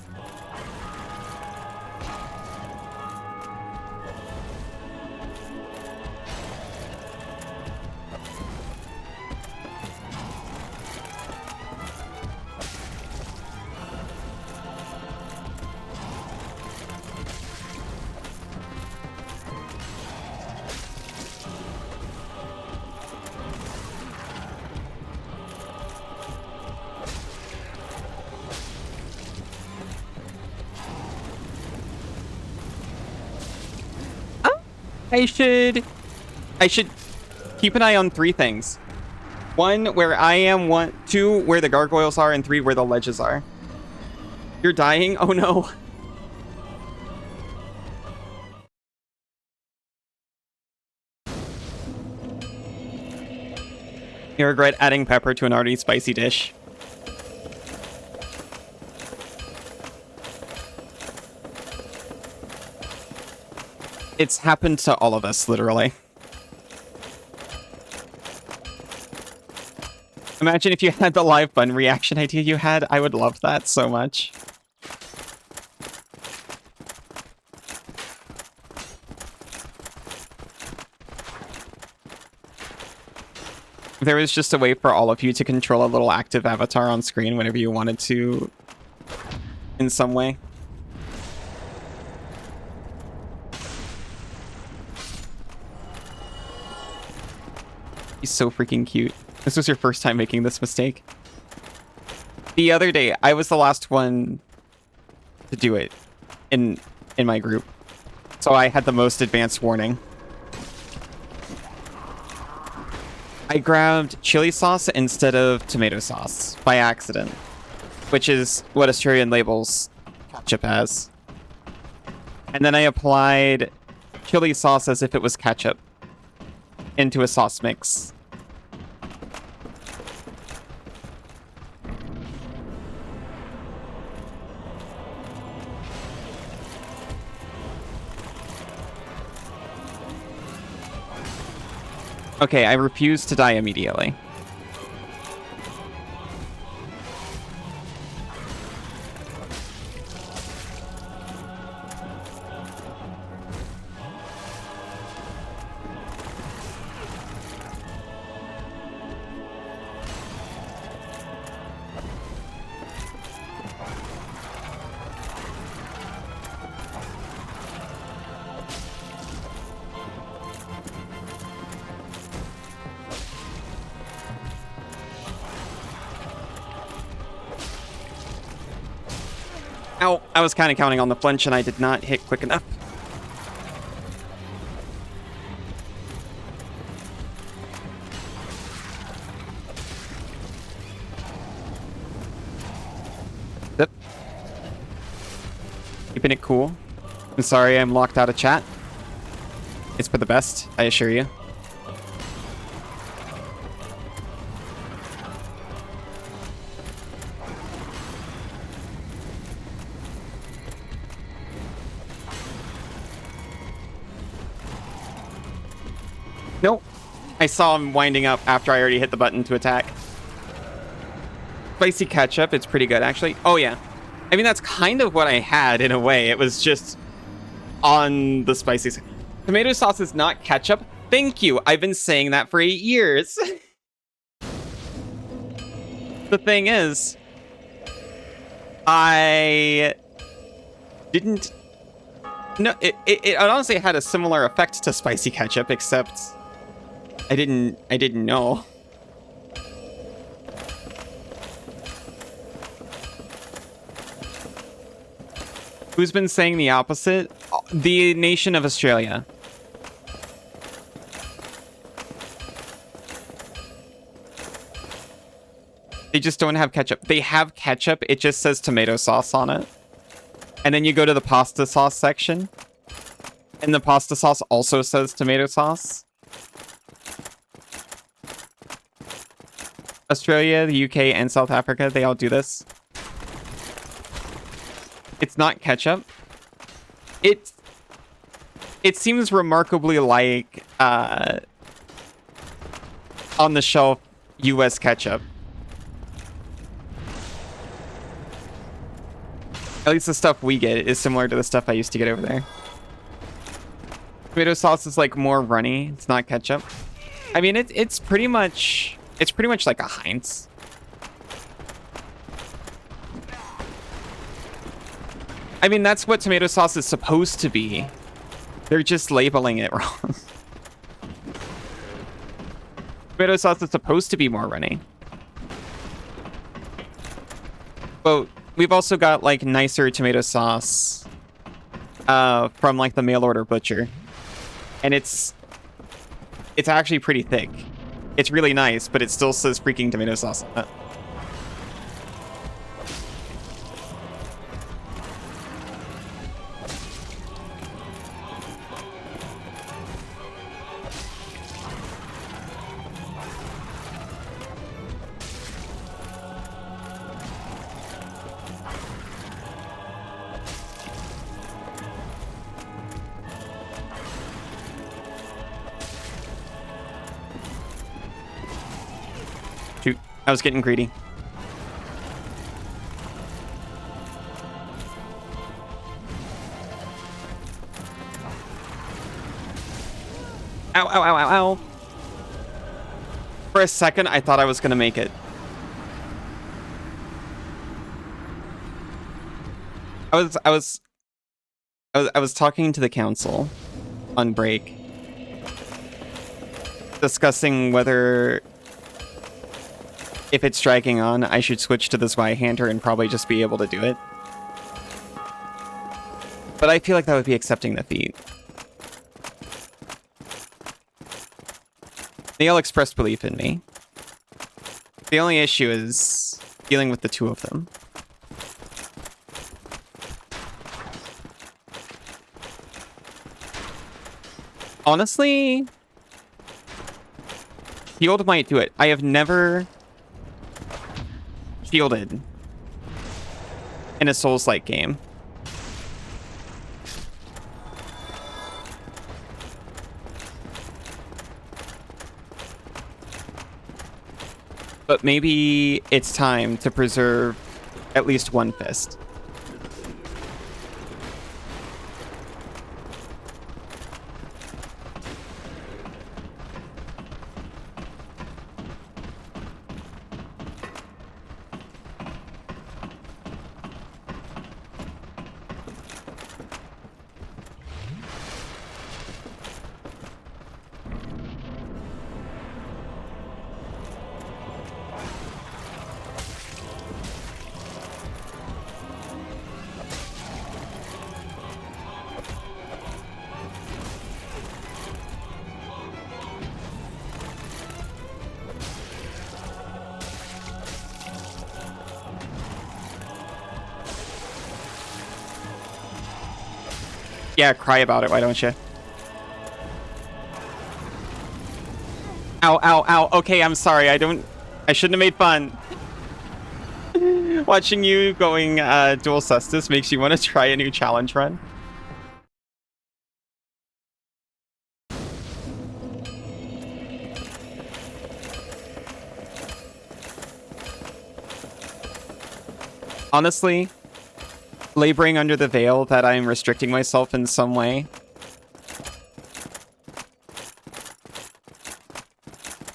I should keep an eye on 3 things. 1, where I am. 2, where the gargoyles are. And 3, where the ledges are. You're dying? Oh no. You regret adding pepper to an already spicy dish. It's happened to all of us, literally. Imagine if you had the live button reaction idea you had. I would love that so much. If there was just a way for all of you to control a little active avatar on screen whenever you wanted to in some way. He's so freaking cute. This was your first time making this mistake. The other day, I was the last one to do it in my group. So I had the most advanced warning. I grabbed chili sauce instead of tomato sauce by accident, which is what Australian labels ketchup as. And then I applied chili sauce as if it was ketchup into a sauce mix. Okay, I refuse to die immediately. Ow, I was kind of counting on the flinch and I did not hit quick enough. Zip. Keeping it cool. I'm sorry I'm locked out of chat. It's for the best, I assure you. Nope. I saw him winding up after I already hit the button to attack. Spicy ketchup, it's pretty good, actually. Oh, yeah. I mean, that's kind of what I had, in a way. It was just on the spicy side. Tomato sauce is not ketchup. Thank you. I've been saying that for 8 years. The thing is, I didn't... No, it honestly had a similar effect to spicy ketchup, except... I didn't know. Who's been saying the opposite? The nation of Australia. They just don't have ketchup. They have ketchup, it just says tomato sauce on it. And then you go to the pasta sauce section, and the pasta sauce also says tomato sauce. Australia, the UK, and South Africa, they all do this. It's not ketchup. It seems remarkably like on the shelf US ketchup. At least the stuff we get is similar to the stuff I used to get over there. Tomato sauce is like more runny. It's not ketchup. I mean, it's pretty much like a Heinz. I mean, that's what tomato sauce is supposed to be. They're just labeling it wrong. Tomato sauce is supposed to be more runny. But we've also got like nicer tomato sauce from like the mail order butcher. And it's actually pretty thick. It's really nice, but it still says freaking tomato sauce on it. Shoot, I was getting greedy. Ow, ow, ow, ow, ow. For a second, I thought I was gonna make it. I was talking to the council on break, discussing whether, if it's dragging on, I should switch to the Zweihander and probably just be able to do it. But I feel like that would be accepting defeat. They all expressed belief in me. The only issue is dealing with the two of them. Honestly, shield might do it. I have never shielded in a Souls-like game. But maybe it's time to preserve at least one fist. Yeah, cry about it, why don't you? Ow, ow, ow. Okay, I'm sorry. I shouldn't have made fun. Watching you going dual Cestus makes you want to try a new challenge run. Honestly, laboring under the veil that I'm restricting myself in some way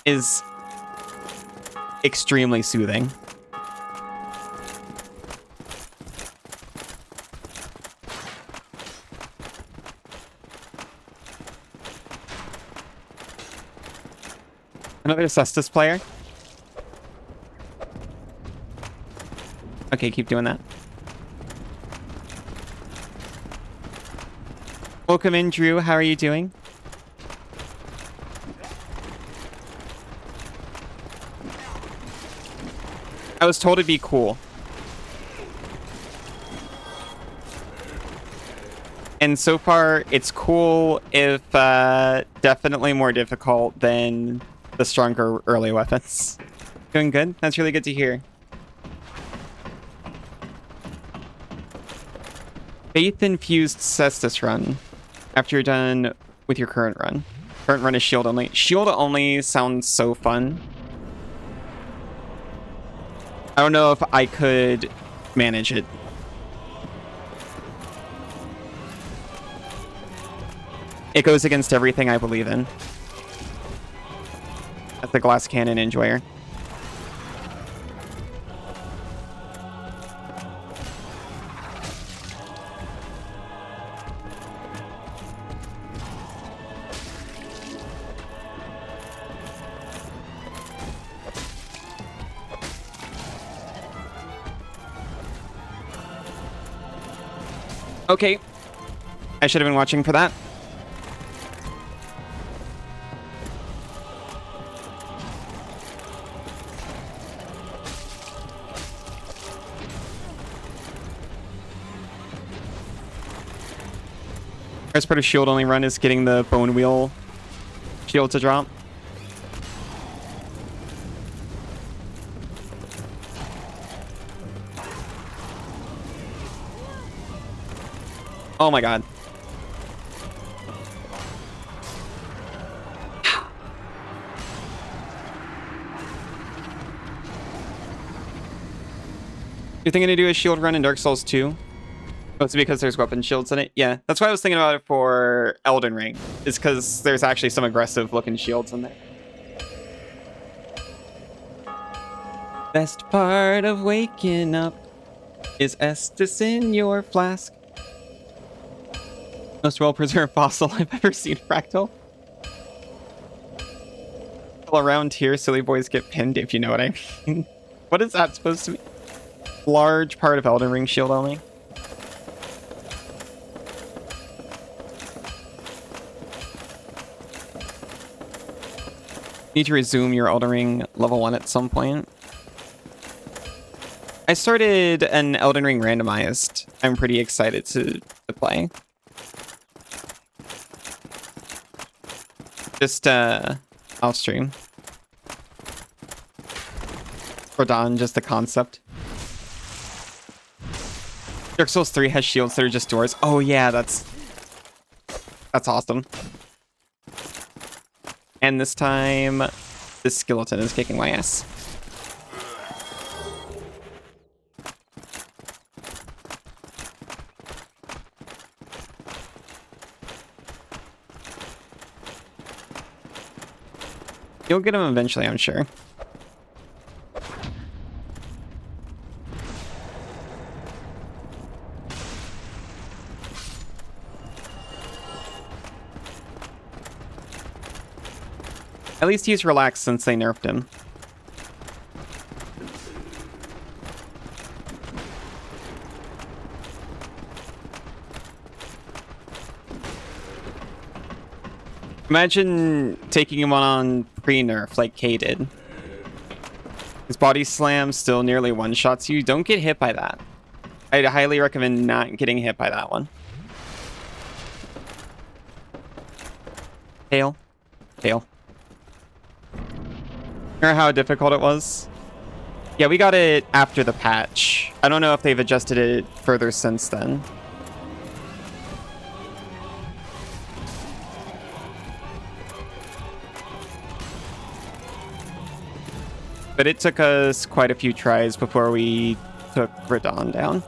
is extremely soothing. Another Cestus player? Okay, keep doing that. Welcome in, Drew. How are you doing? I was told it'd be cool. And so far, it's cool, if definitely more difficult than the stronger early weapons. Doing good? That's really good to hear. Faith-infused Cestus run after you're done with your current run. Current run is shield only. Shield only sounds so fun. I don't know if I could manage it. It goes against everything I believe in as the glass cannon enjoyer. Okay. I should have been watching for that. First part of shield only run is getting the bone wheel shield to drop. Oh my god. You're thinking to do a shield run in Dark Souls 2? Oh, it's because there's weapon shields in it? Yeah, that's why I was thinking about it for Elden Ring. Is because there's actually some aggressive looking shields in there. Best part of waking up is Estus in your flask. Most well-preserved fossil I've ever seen, Fractal. All around here, silly boys get pinned, if you know what I mean. What is that supposed to be? Large part of Elden Ring shield only. Need to resume your Elden Ring level 1 at some point. I started an Elden Ring randomized. I'm pretty excited to play. Just off stream. For Dawn, just the concept. Dark Souls 3 has shields that are just doors. Oh yeah, that's awesome. And this time, this skeleton is kicking my ass. You'll get him eventually, I'm sure. At least he's relaxed since they nerfed him. Imagine taking him on pre-nerf like K did. His body slam still nearly one-shots you. Don't get hit by that. I'd highly recommend not getting hit by that one. Tail. Tail. Remember how difficult it was? Yeah, we got it after the patch. I don't know if they've adjusted it further since then. But it took us quite a few tries before we took Radon down.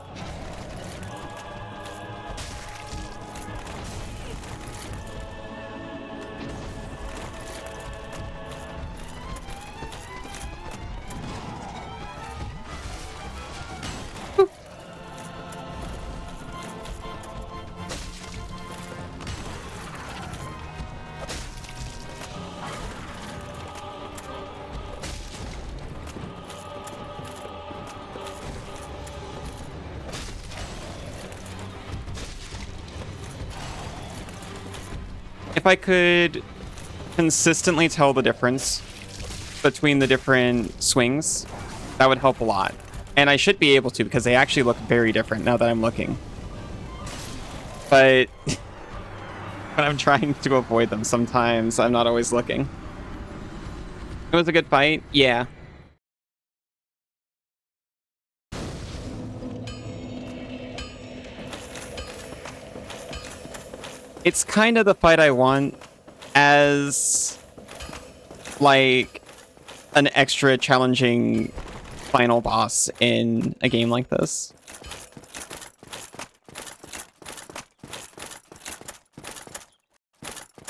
If I could consistently tell the difference between the different swings, that would help a lot. And I should be able to, because they actually look very different now that I'm looking. But when I'm trying to avoid them, sometimes I'm not always looking. It was a good fight? Yeah. It's kind of the fight I want as, like, an extra challenging final boss in a game like this.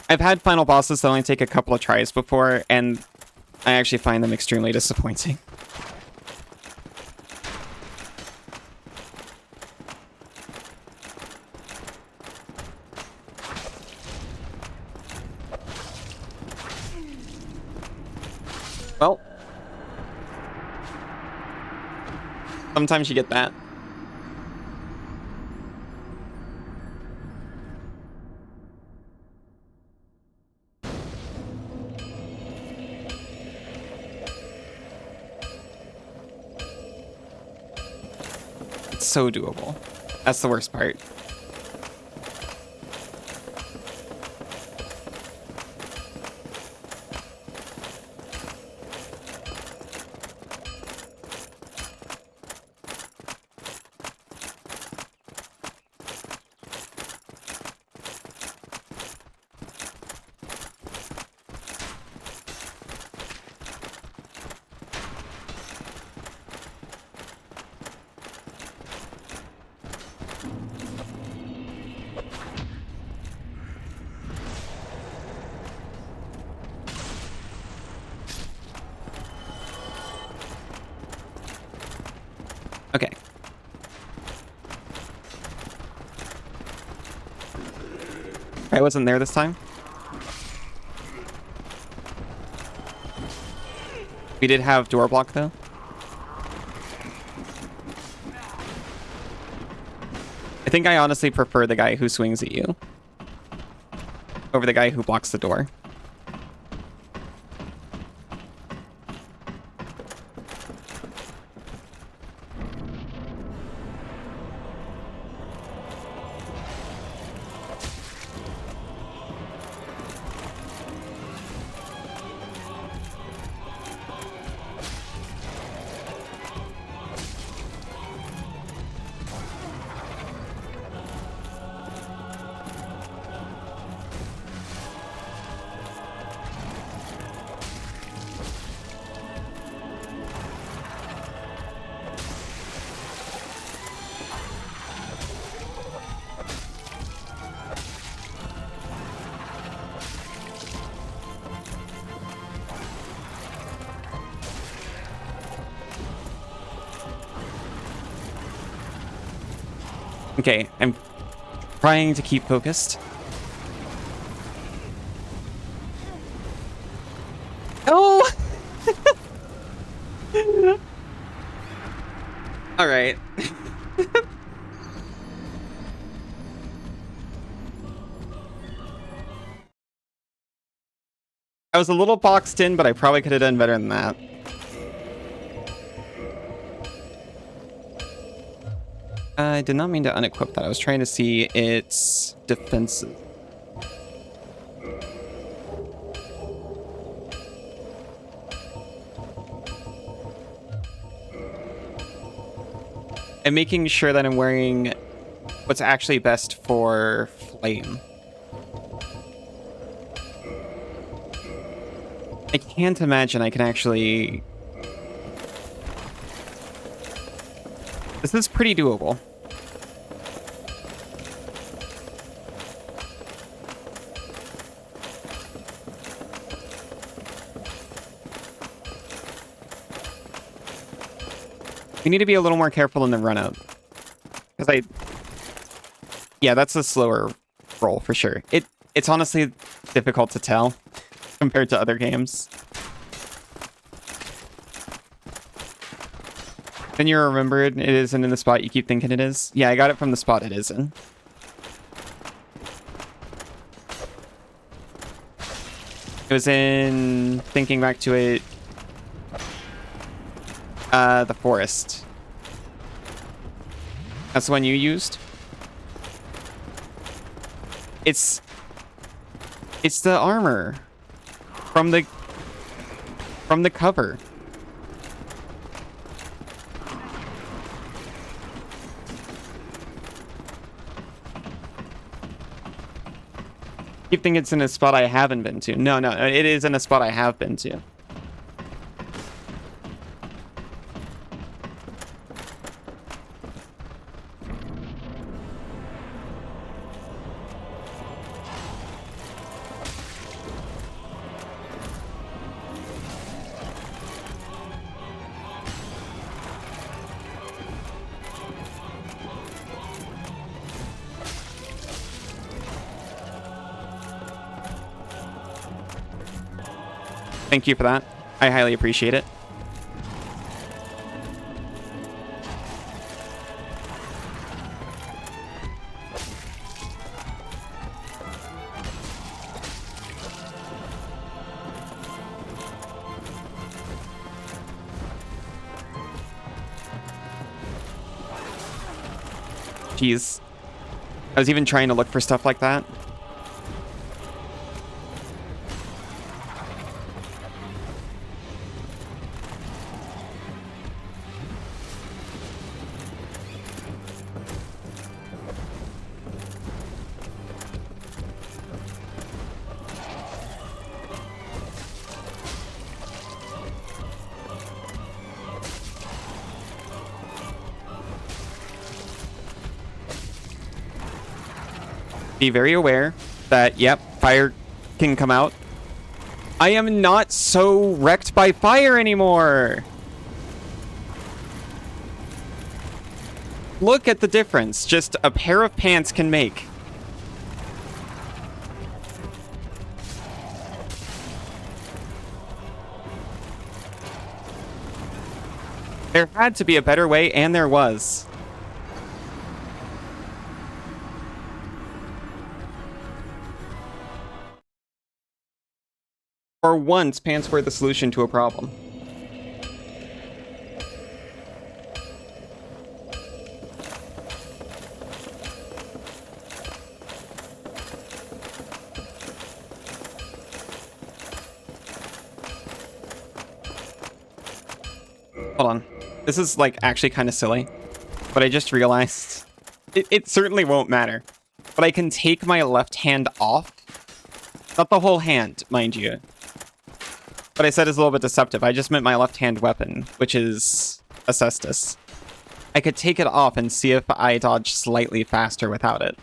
I've had final bosses that only take a couple of tries before, and I actually find them extremely disappointing. Well, sometimes you get that. It's so doable. That's the worst part. I wasn't there this time. We did have door block, though. I think I honestly prefer the guy who swings at you over the guy who blocks the door. Okay, I'm trying to keep focused. Oh! All right. I was a little boxed in, but I probably could have done better than that. I did not mean to unequip that. I was trying to see its defenses. And making sure that I'm wearing what's actually best for flame. I can't imagine I can actually... This is pretty doable. We need to be a little more careful in the run up. Because yeah, that's a slower roll for sure. It's honestly difficult to tell compared to other games. Then you remember it isn't in the spot you keep thinking it is. Yeah, I got it from the spot it is in. It was in, thinking back to it, the forest. That's the one you used? It's the armor from the cover. You think it's in a spot I haven't been to? No, it is in a spot I have been to. Thank you for that. I highly appreciate it. Jeez. I was even trying to look for stuff like that. Be very aware that, yep, fire can come out. I am not so wrecked by fire anymore. Look at the difference just a pair of pants can make. There had to be a better way, and there was. For once, pants were the solution to a problem. Hold on. This is, like, actually kind of silly. But I just realized... It certainly won't matter. But I can take my left hand off. Not the whole hand, mind you. What I said is a little bit deceptive. I just meant my left hand weapon, which is a cestus. I could take it off and see if I dodge slightly faster without it.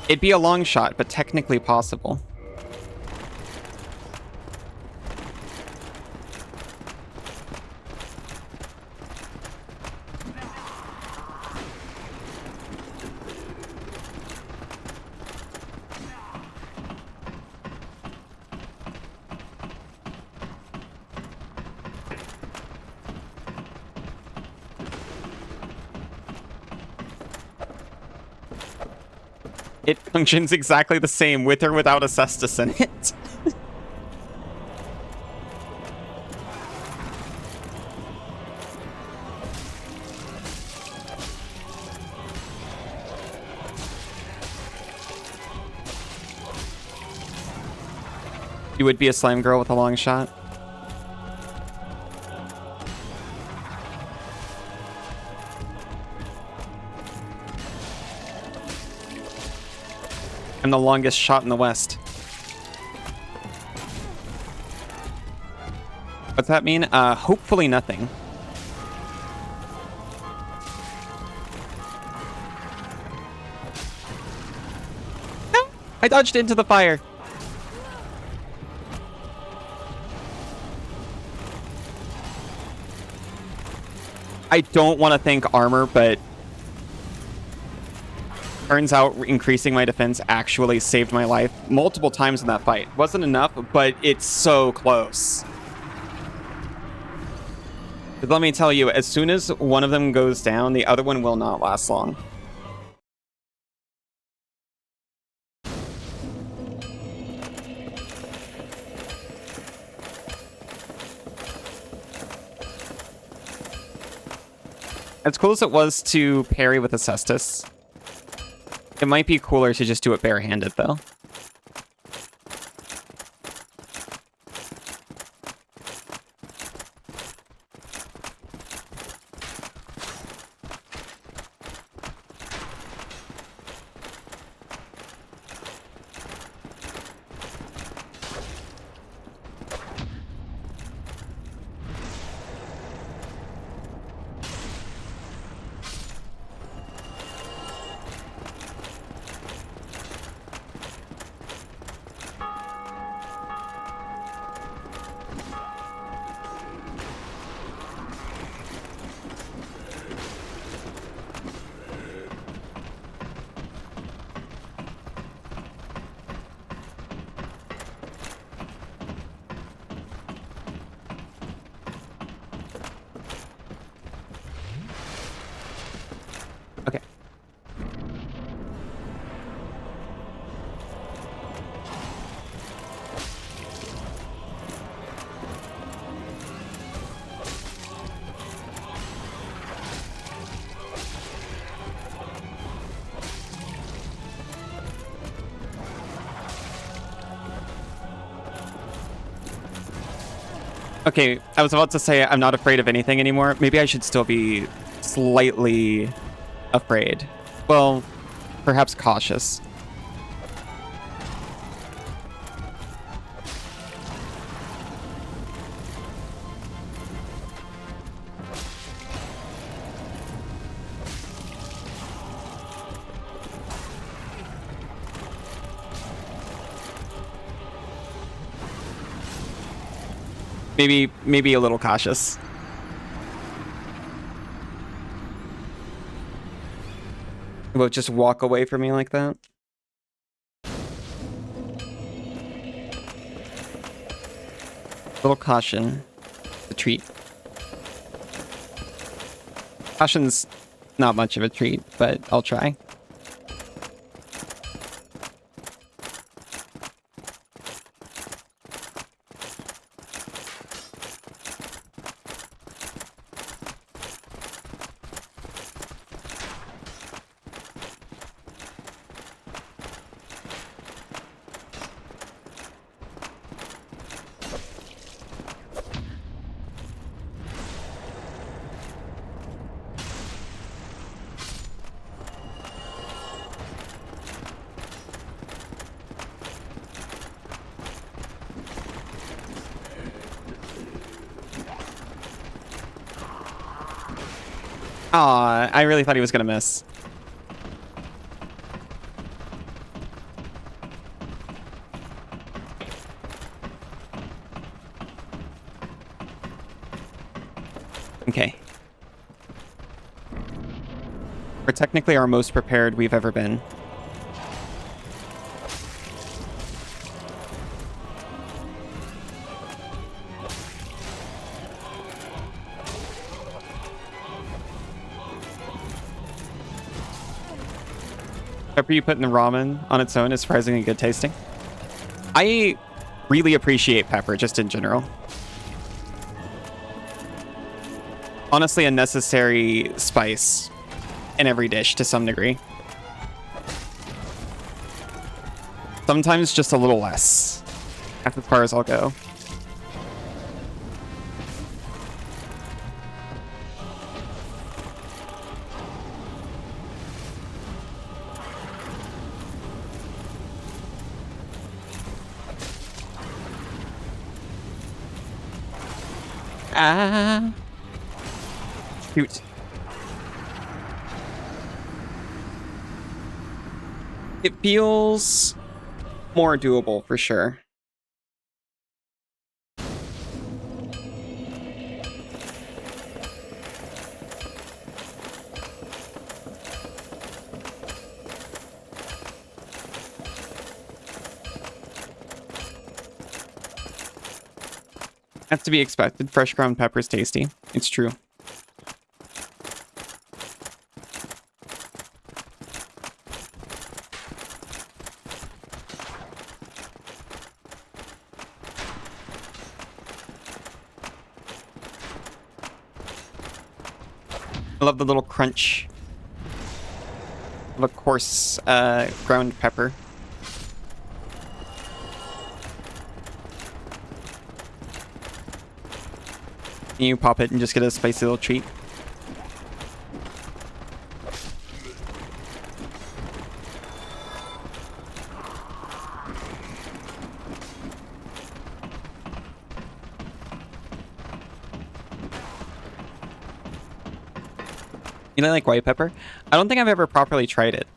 It'd be a long shot, but technically possible. It functions exactly the same with or without a cestus in it. You would be a slime girl with a long shot? I'm the longest shot in the West. What's that mean? Hopefully nothing. No! I dodged into the fire. I don't want to thank armor, but... turns out increasing my defense actually saved my life multiple times in that fight. Wasn't enough, but it's so close. But let me tell you, as soon as one of them goes down, the other one will not last long. As cool as it was to parry with a cestus, it might be cooler to just do it barehanded, though. Okay. Okay, I was about to say I'm not afraid of anything anymore. Maybe I should still be slightly afraid. Well, perhaps cautious. Maybe a little cautious. About just walk away from me like that. Little caution. A treat. Caution's not much of a treat, but I'll try. Aw, I really thought he was gonna miss. Okay. We're technically our most prepared we've ever been. Pepper you put in the ramen on its own is surprisingly good tasting. I really appreciate pepper just in general. Honestly, a necessary spice in every dish to some degree. Sometimes just a little less. That's as far as I'll go. Ah. Shoot. It feels more doable for sure. That's to be expected. Fresh ground pepper is tasty. It's true. I love the little crunch of a coarse ground pepper. You pop it and just get a spicy little treat. You know, like white pepper? I don't think I've ever properly tried it.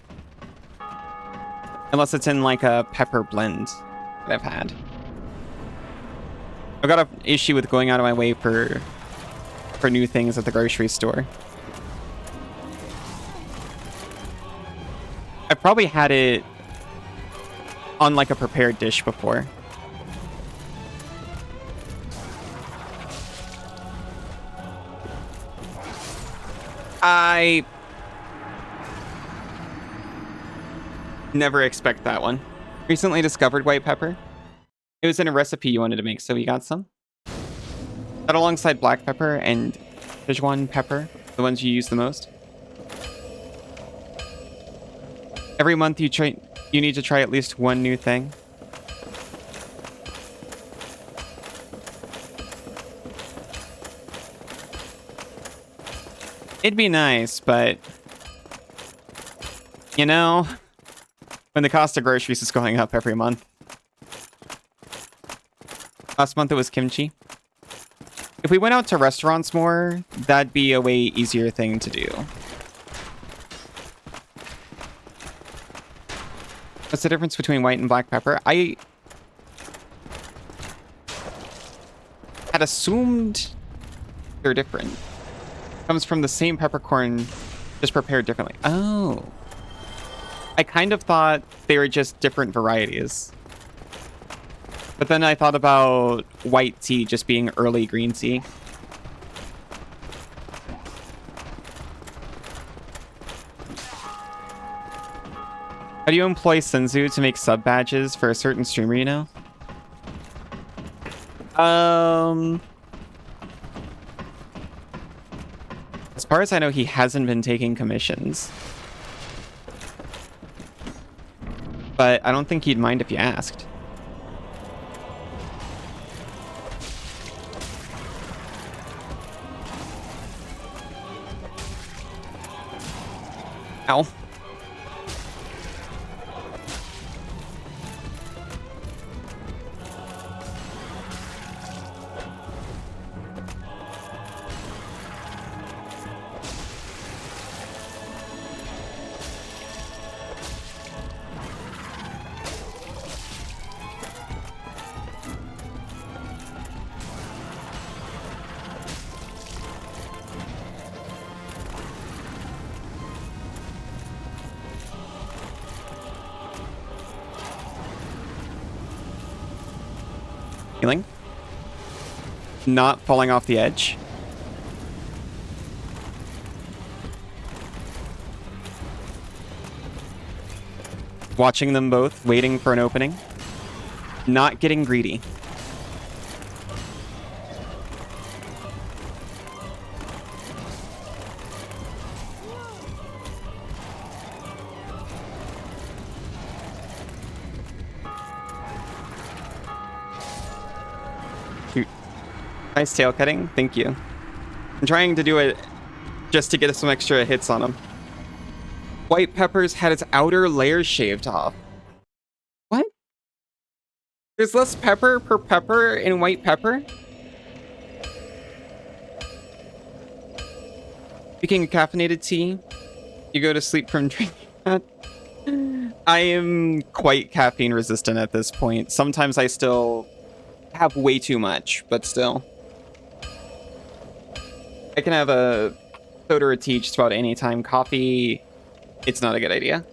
Unless it's in like a pepper blend that I've had. I've got an issue with going out of my way for new things at the grocery store. I've probably had it on like a prepared dish before. I never expect that one. Recently discovered white pepper. It was in a recipe you wanted to make, so we got some. That alongside black pepper and Sichuan pepper, the ones you use the most. Every month you need to try at least one new thing. It'd be nice, but you know, when the cost of groceries is going up every month. Last month it was kimchi. If we went out to restaurants more, that'd be a way easier thing to do. What's the difference between white and black pepper? I had assumed they're different. Comes from the same peppercorn, just prepared differently. Oh. I kind of thought they were just different varieties. But then I thought about white tea just being early green tea. How do you employ Senzu to make sub badges for a certain streamer, you know? As far as I know, he hasn't been taking commissions. But I don't think he'd mind if you asked. Ow. Healing. Not falling off the edge. Watching them both, waiting for an opening. Not getting greedy. Nice tail cutting, thank you. I'm trying to do it just to get some extra hits on him. White Peppers had its outer layer shaved off. What? There's less pepper per pepper in white pepper? Speaking of caffeinated tea, you go to sleep from drinking that? I am quite caffeine resistant at this point. Sometimes I still have way too much, but still. I can have a soda or tea just about any time. Coffee, it's not a good idea.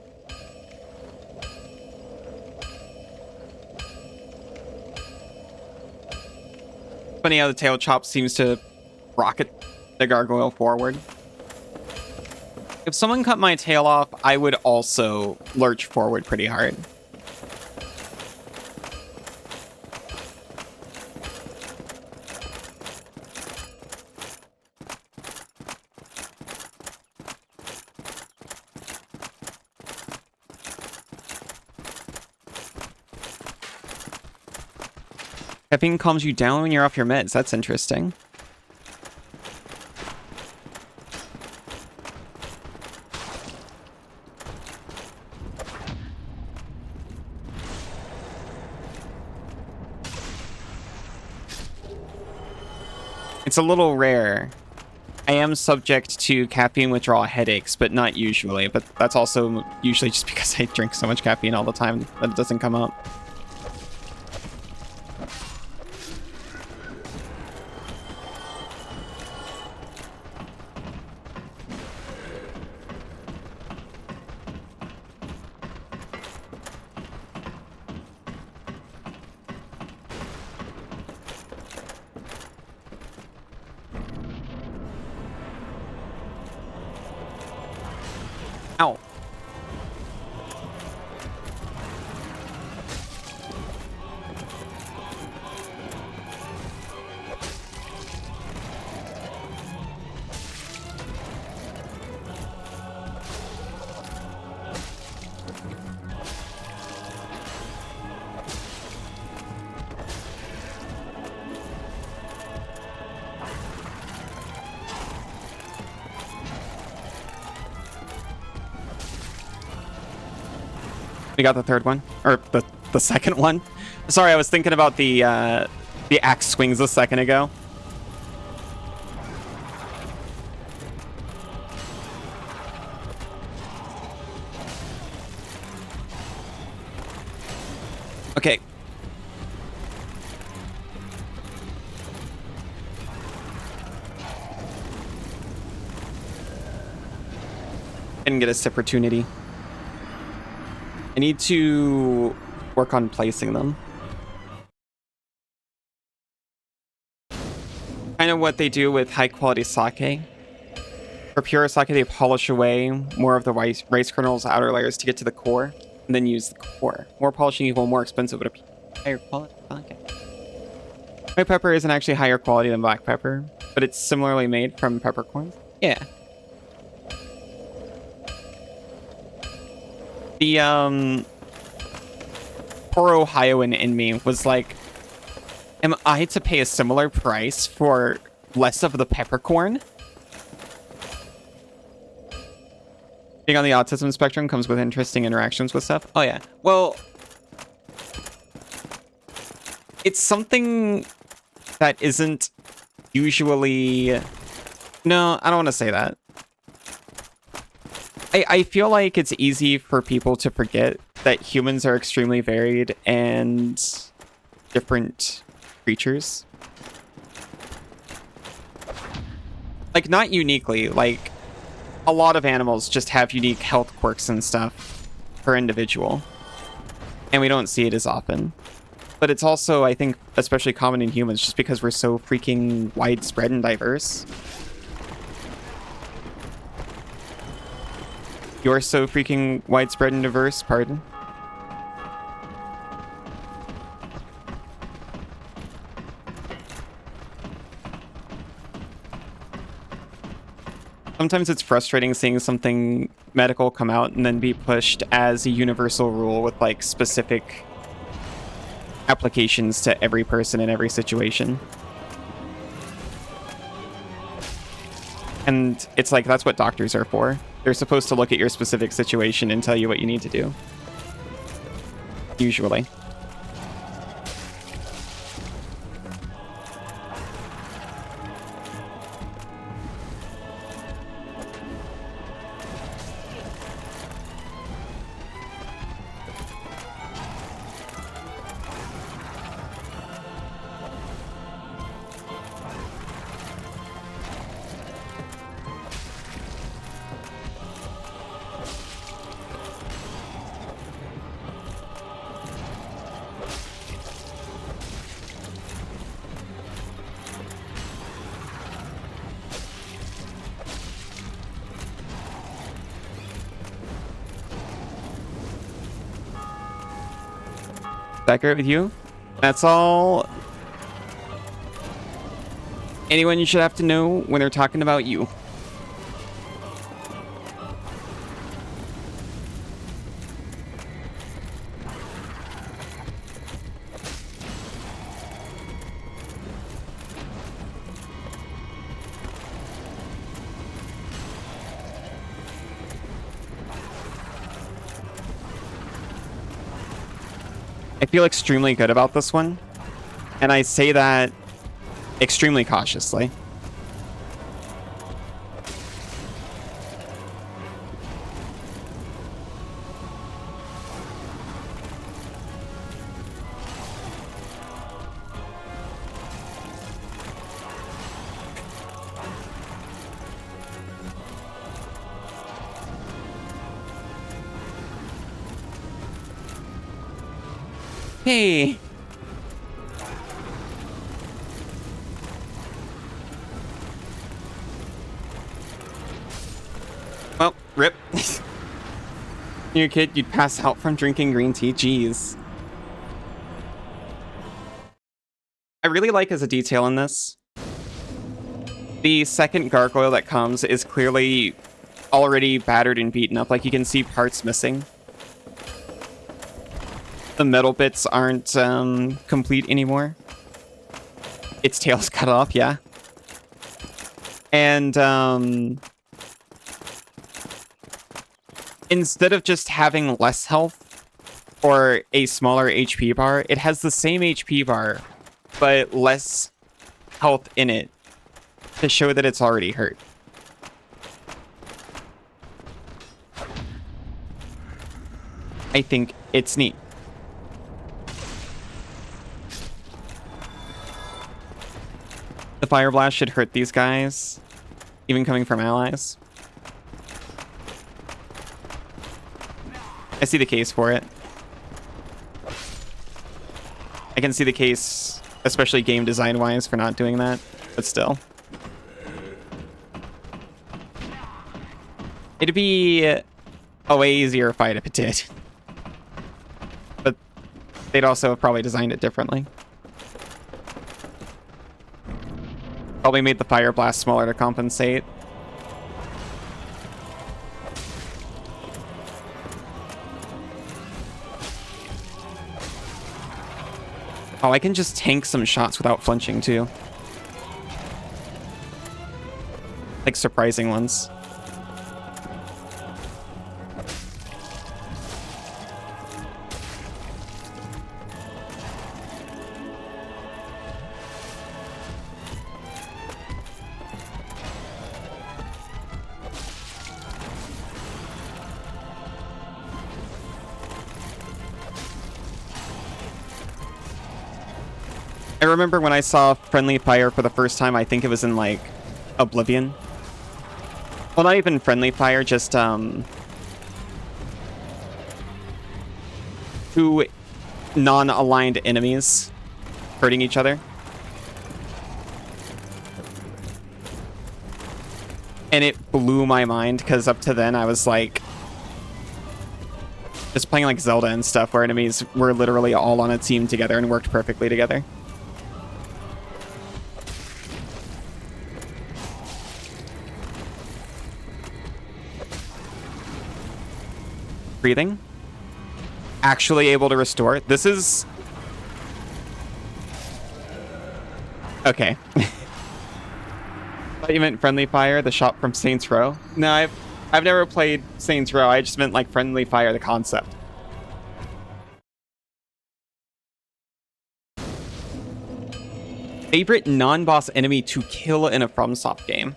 Funny how the tail chop seems to rocket the gargoyle forward. If someone cut my tail off, I would also lurch forward pretty hard. Caffeine calms you down when you're off your meds. That's interesting. It's a little rare. I am subject to caffeine withdrawal headaches, but not usually. But that's also usually just because I drink so much caffeine all the time that it doesn't come up. Ow. We got the third one, or the second one. Sorry, I was thinking about the axe swings a second ago. Okay. Didn't get this opportunity. I need to work on placing them. Kind of what they do with high quality sake. For pure sake, they polish away more of the rice kernels outer layers to get to the core, and then use the core. More polishing equal more expensive, but a higher quality sake. White pepper isn't actually higher quality than black pepper, but it's similarly made from peppercorns. Yeah. The poor Ohioan in me was like, am I to pay a similar price for less of the peppercorn? Being on the autism spectrum comes with interesting interactions with stuff. Oh yeah. Well, it's something that isn't usually... No, I don't want to say that. I feel like it's easy for people to forget that humans are extremely varied and different creatures. Like, not uniquely, like, a lot of animals just have unique health quirks and stuff per individual. And we don't see it as often. But it's also, I think, especially common in humans just because we're so freaking widespread and diverse. You're so freaking widespread and diverse, pardon? Sometimes it's frustrating seeing something medical come out and then be pushed as a universal rule with, like, specific applications to every person in every situation. And it's like, that's what doctors are for. They're supposed to look at your specific situation and tell you what you need to do. Usually. Accurate with you? That's all anyone you should have to know when they're talking about you. I feel extremely good about this one, and I say that extremely cautiously. Hey. Well, rip. You're a kid, you'd pass out from drinking green tea. Jeez. I really like as a detail in this, the second gargoyle that comes is clearly already battered and beaten up. Like, you can see parts missing. The metal bits aren't complete anymore. Its tail's cut off, yeah. And instead of just having less health or a smaller HP bar, it has the same HP bar, but less health in it to show that it's already hurt. I think it's neat. The Fire Blast should hurt these guys, even coming from allies. I see the case for it. I can see the case, especially game design wise, for not doing that, but still. It'd be a way easier fight if it did. But they'd also have probably designed it differently. Probably made the fire blast smaller to compensate. Oh, I can just tank some shots without flinching too. Like surprising ones. I remember when I saw friendly fire for the first time, I think it was in, like, Oblivion. Well, not even friendly fire, just, two non-aligned enemies hurting each other. And it blew my mind, because up to then I was, like, just playing, like, Zelda and stuff, where enemies were literally all on a team together and worked perfectly together. Breathing. Actually able to restore. This is... Okay. Thought you meant friendly fire, the shot from Saints Row. No, I've never played Saints Row. I just meant like friendly fire, the concept. Favorite non-boss enemy to kill in a FromSoft game?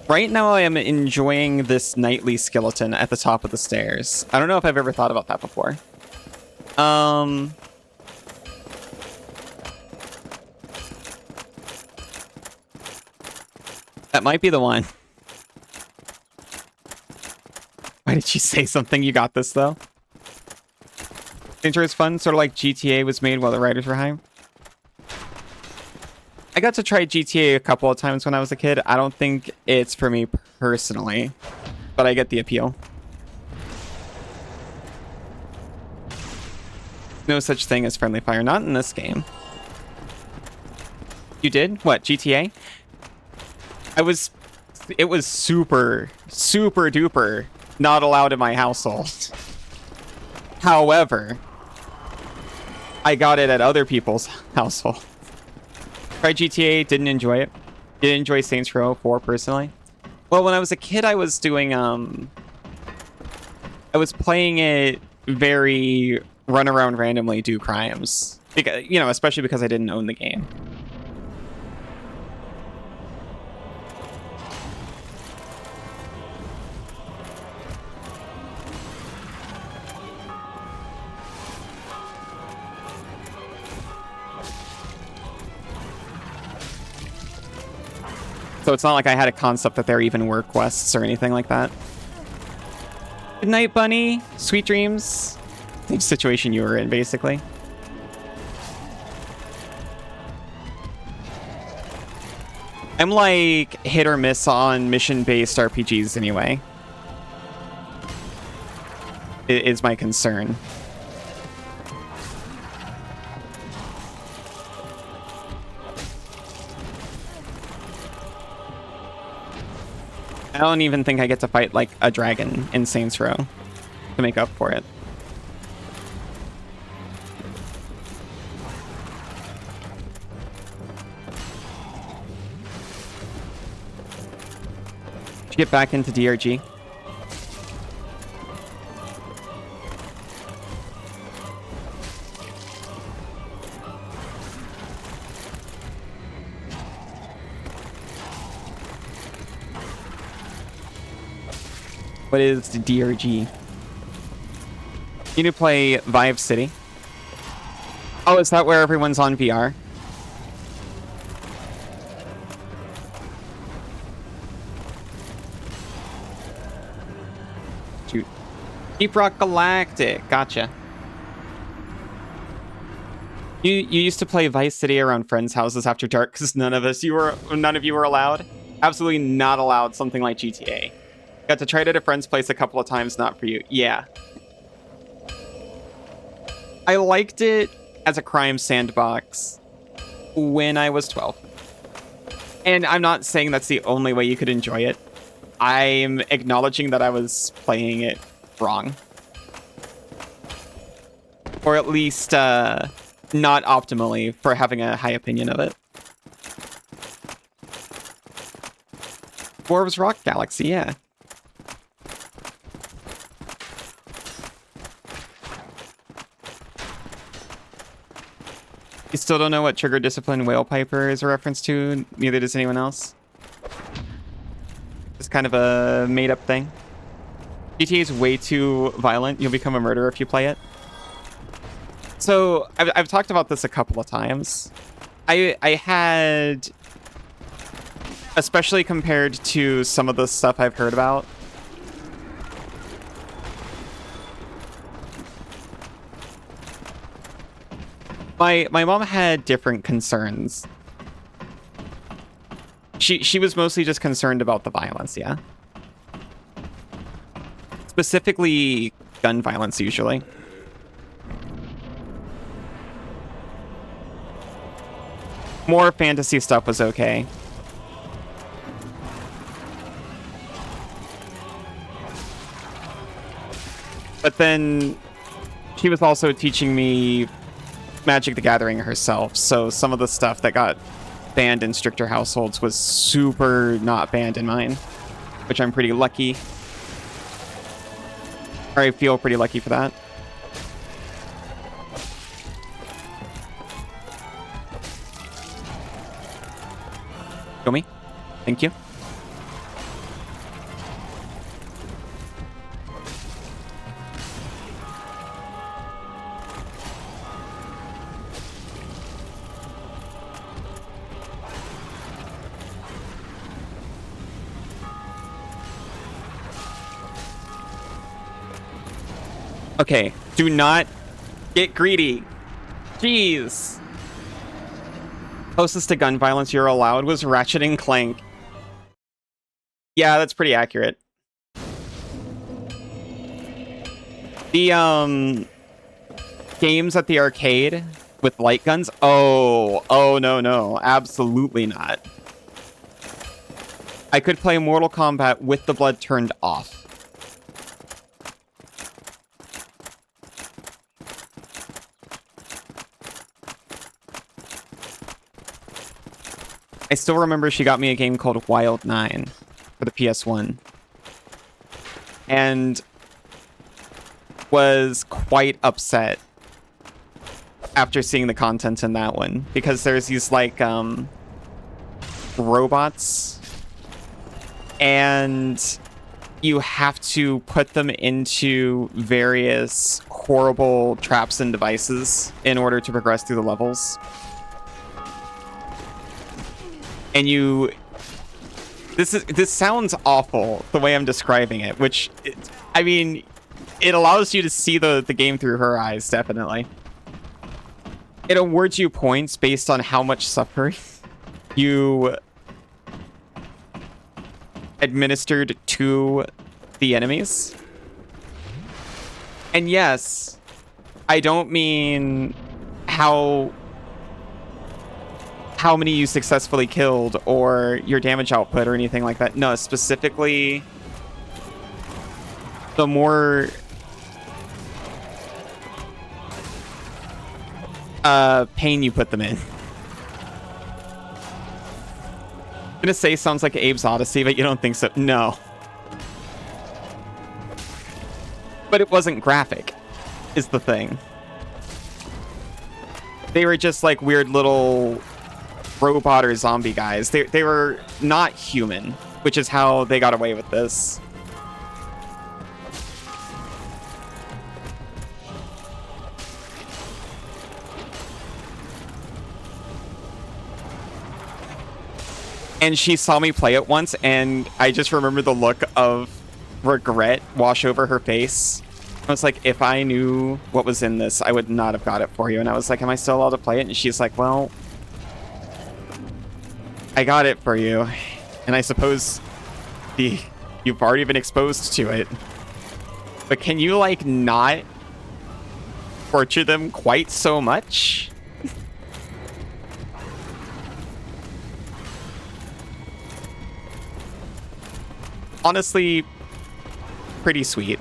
Right now, I am enjoying this nightly skeleton at the top of the stairs. I don't know if I've ever thought about that before. That might be the one. Why did you say something? You got this, though. Saints Row is fun, sort of like GTA was made while the writers were high. I got to try GTA a couple of times when I was a kid. I don't think it's for me personally, but I get the appeal. No such thing as friendly fire. Not in this game. You did? What, GTA? It was super duper not allowed in my household. However, I got it at other people's household. Tried GTA, didn't enjoy it. Didn't enjoy Saints Row 4 personally. Well, when I was a kid, I was doing, I was playing it very run around randomly, do crimes. Because, you know, especially because I didn't own the game. So it's not like I had a concept that there even were quests or anything like that. Good night, Bunny. Sweet dreams. Same situation you were in, basically. I'm like hit or miss on mission-based RPGs anyway. It is my concern. I don't even think I get to fight, like, a dragon in Saints Row to make up for it. Did you get back into DRG? What is the DRG? You need to play Vive City. Oh, is that where everyone's on VR? Deep Rock Galactic. Gotcha. You used to play Vice City around friends' houses after dark because none of you were allowed. Absolutely not allowed something like GTA. Got to try it at a friend's place a couple of times, not for you. Yeah. I liked it as a crime sandbox when I was 12. And I'm not saying that's the only way you could enjoy it. I'm acknowledging that I was playing it wrong. Or at least not optimally for having a high opinion of it. Dwarves Rock Galaxy, yeah. You still don't know what Trigger Discipline Whale Piper is a reference to? Neither does anyone else. It's kind of a made-up thing. GTA is way too violent. You'll become a murderer if you play it. So, I've talked about this a couple of times. I had... Especially compared to some of the stuff I've heard about. My mom had different concerns. She was mostly just concerned about the violence, yeah. Specifically, gun violence, usually. More fantasy stuff was okay. But then she was also teaching me Magic the Gathering herself, so some of the stuff that got banned in stricter households was super not banned in mine, which I'm pretty lucky. Or I feel pretty lucky for that. Show me. Thank you. Okay, do not get greedy. Jeez. Closest to gun violence you're allowed was Ratchet and Clank. Yeah, that's pretty accurate. The games at the arcade with light guns? Oh no, absolutely not. I could play Mortal Kombat with the blood turned off. I still remember she got me a game called Wild 9 for the PS1. And was quite upset after seeing the content in that one. Because there's these, like, robots. And you have to put them into various horrible traps and devices in order to progress through the levels. And this sounds awful the way I'm describing it, which, I mean, it allows you to see the game through her eyes, definitely. It awards you points based on how much suffering you administered to the enemies. And yes, I don't mean how many you successfully killed or your damage output or anything like that. No, specifically the more pain you put them in. I'm gonna say sounds like Abe's Odyssey, but you don't think so. No. But it wasn't graphic, is the thing. They were just like weird little robot or zombie guys. They were not human, which is how they got away with this. And she saw me play it once, and I just remember the look of regret wash over her face I was like, if I knew what was in this, I would not have got it for you. And I was like, am I still allowed to play it? And she's like, well, I got it for you. And I suppose you've already been exposed to it. But can you, like, not torture them quite so much? Honestly, pretty sweet.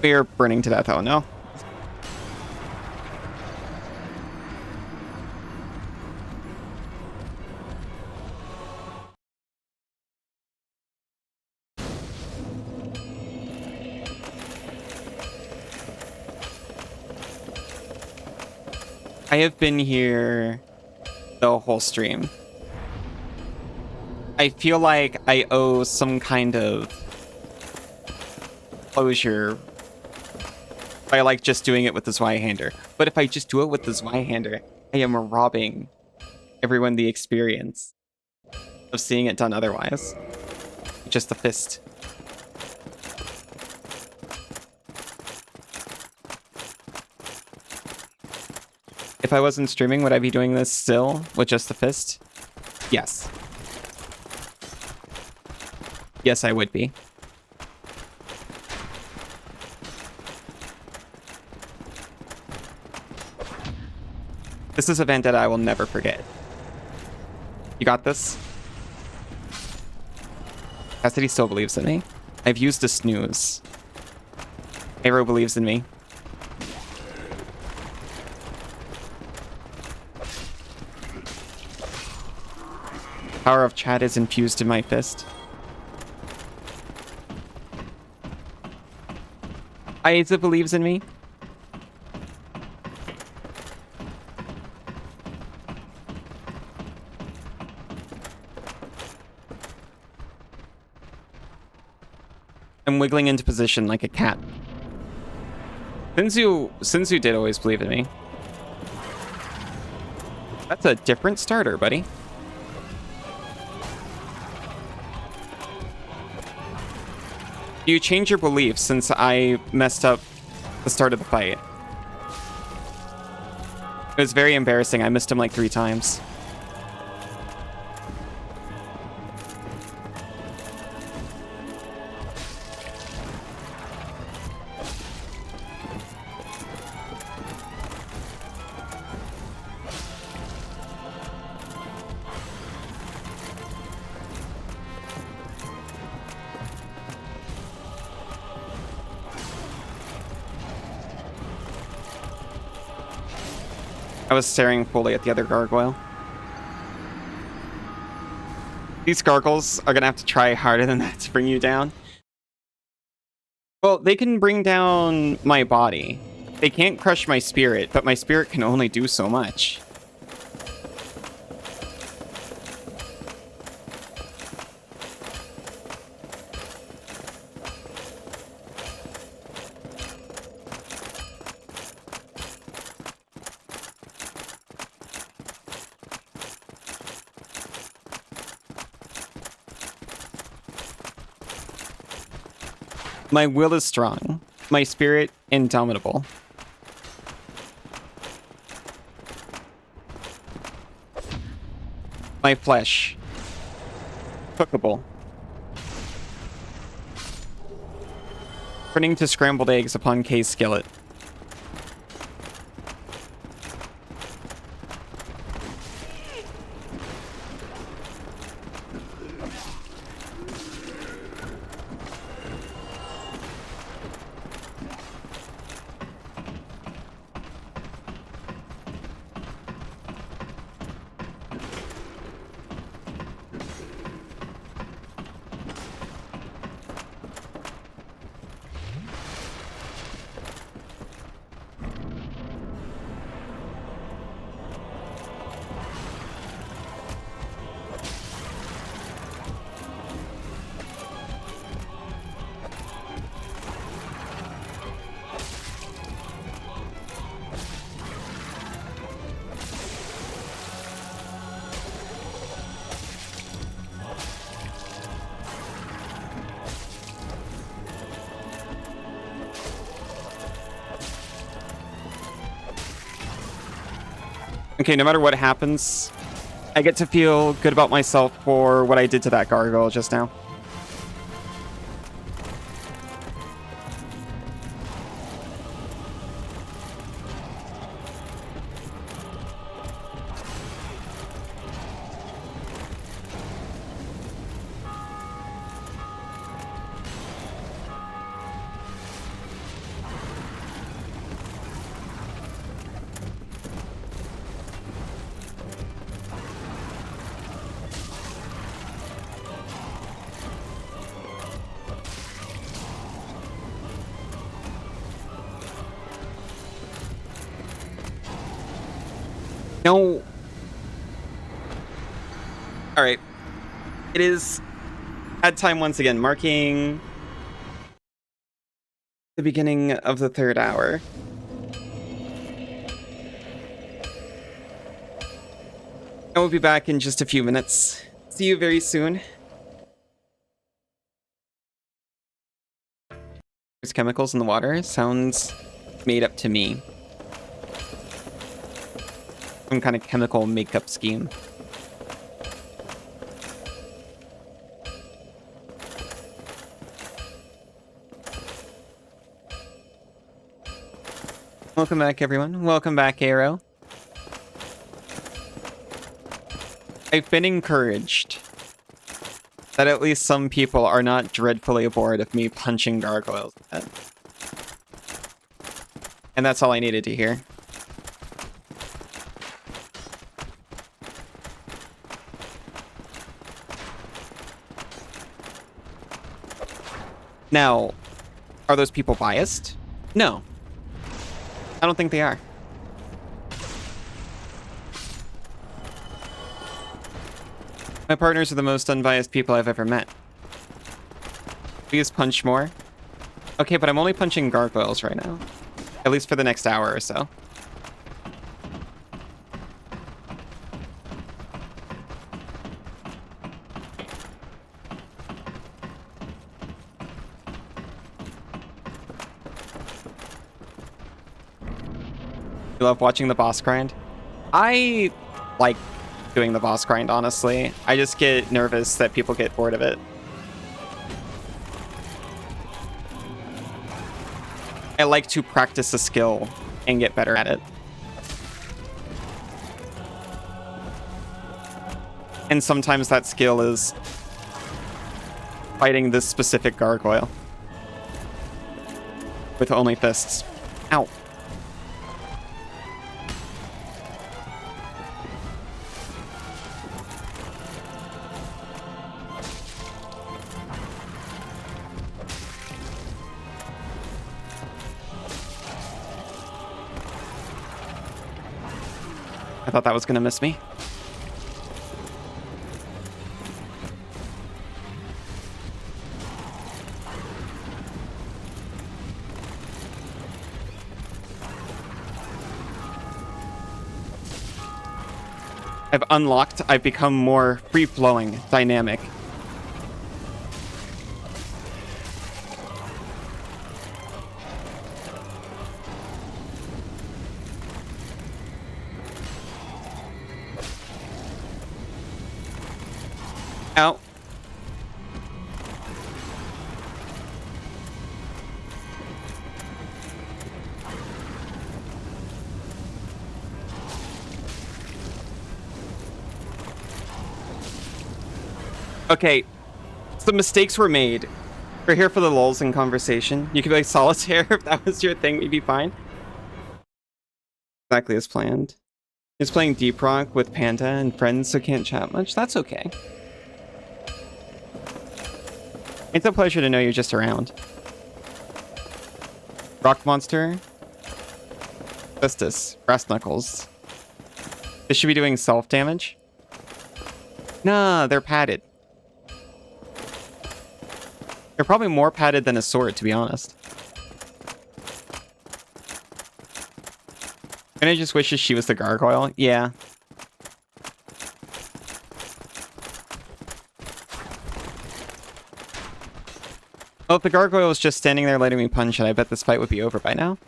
We're burning to death. Oh no. I have been here the whole stream. I feel like I owe some kind of closure by, like, just doing it with the Zweihander. But if I just do it with the Zweihander, I am robbing everyone the experience of seeing it done otherwise. Just the fist. If I wasn't streaming, would I be doing this still with just the fist? Yes. Yes, I would be. This is a vendetta I will never forget. You got this? Cassidy still believes in me. I've used a snooze. Aero believes in me. Power of chat is infused in my fist. Aiza believes in me. I'm wiggling into position like a cat. Sinzu did always believe in me. That's a different starter, buddy. You change your beliefs since I messed up the start of the fight. It was very embarrassing. I missed him like 3 times. I was staring fully at the other gargoyle. These gargoyles are gonna have to try harder than that to bring you down. Well, they can bring down my body. They can't crush my spirit, but my spirit can only do so much. My will is strong. My spirit, indomitable. My flesh, cookable. Turning to scrambled eggs upon Kay's skillet. Okay, no matter what happens, I get to feel good about myself for what I did to that gargoyle just now. No. All right. It is ad time once again, marking the beginning of the 3rd hour. I will be back in just a few minutes. See you very soon. There's chemicals in the water. Sounds made up to me. Some kind of chemical makeup scheme. Welcome back, everyone. Welcome back, Arrow. I've been encouraged that at least some people are not dreadfully bored of me punching gargoyles in the head. And that's all I needed to hear. Now, are those people biased? No. I don't think they are. My partners are the most unbiased people I've ever met. Please punch more. Okay, but I'm only punching gargoyles right now. At least for the next hour or so. You love watching the boss grind? I like doing the boss grind, honestly. I just get nervous that people get bored of it. I like to practice a skill and get better at it. And sometimes that skill is fighting this specific gargoyle with only fists. Ow. I thought that was going to miss me. I've become more free-flowing, dynamic. Ow. Okay, some mistakes were made. We're here for the lulls in conversation. You could play solitaire if that was your thing, we'd be fine. Exactly as planned. He's playing Deep Rock with Panda and friends, so can't chat much. That's okay. It's a pleasure to know you're just around. Rock Monster. Festus. Brass Knuckles. This should be doing self-damage. Nah, they're padded. They're probably more padded than a sword, to be honest. And I just wishes she was the gargoyle. Yeah. Well, if the gargoyle was just standing there letting me punch it, I bet this fight would be over by now.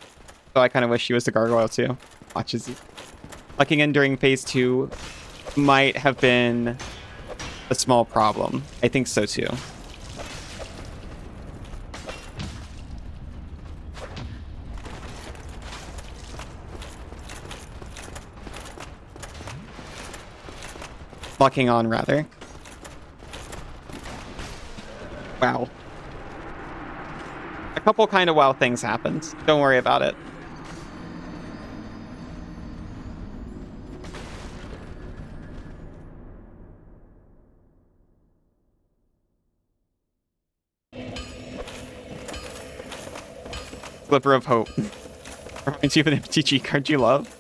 So I kind of wish she was the gargoyle too. Watches you. Locking in during phase 2 might have been a small problem. I think so too. Locking on, rather. Wow. A couple kind of wow things happened. Don't worry about it. Sliver of hope. Reminds you of an MTG card you love.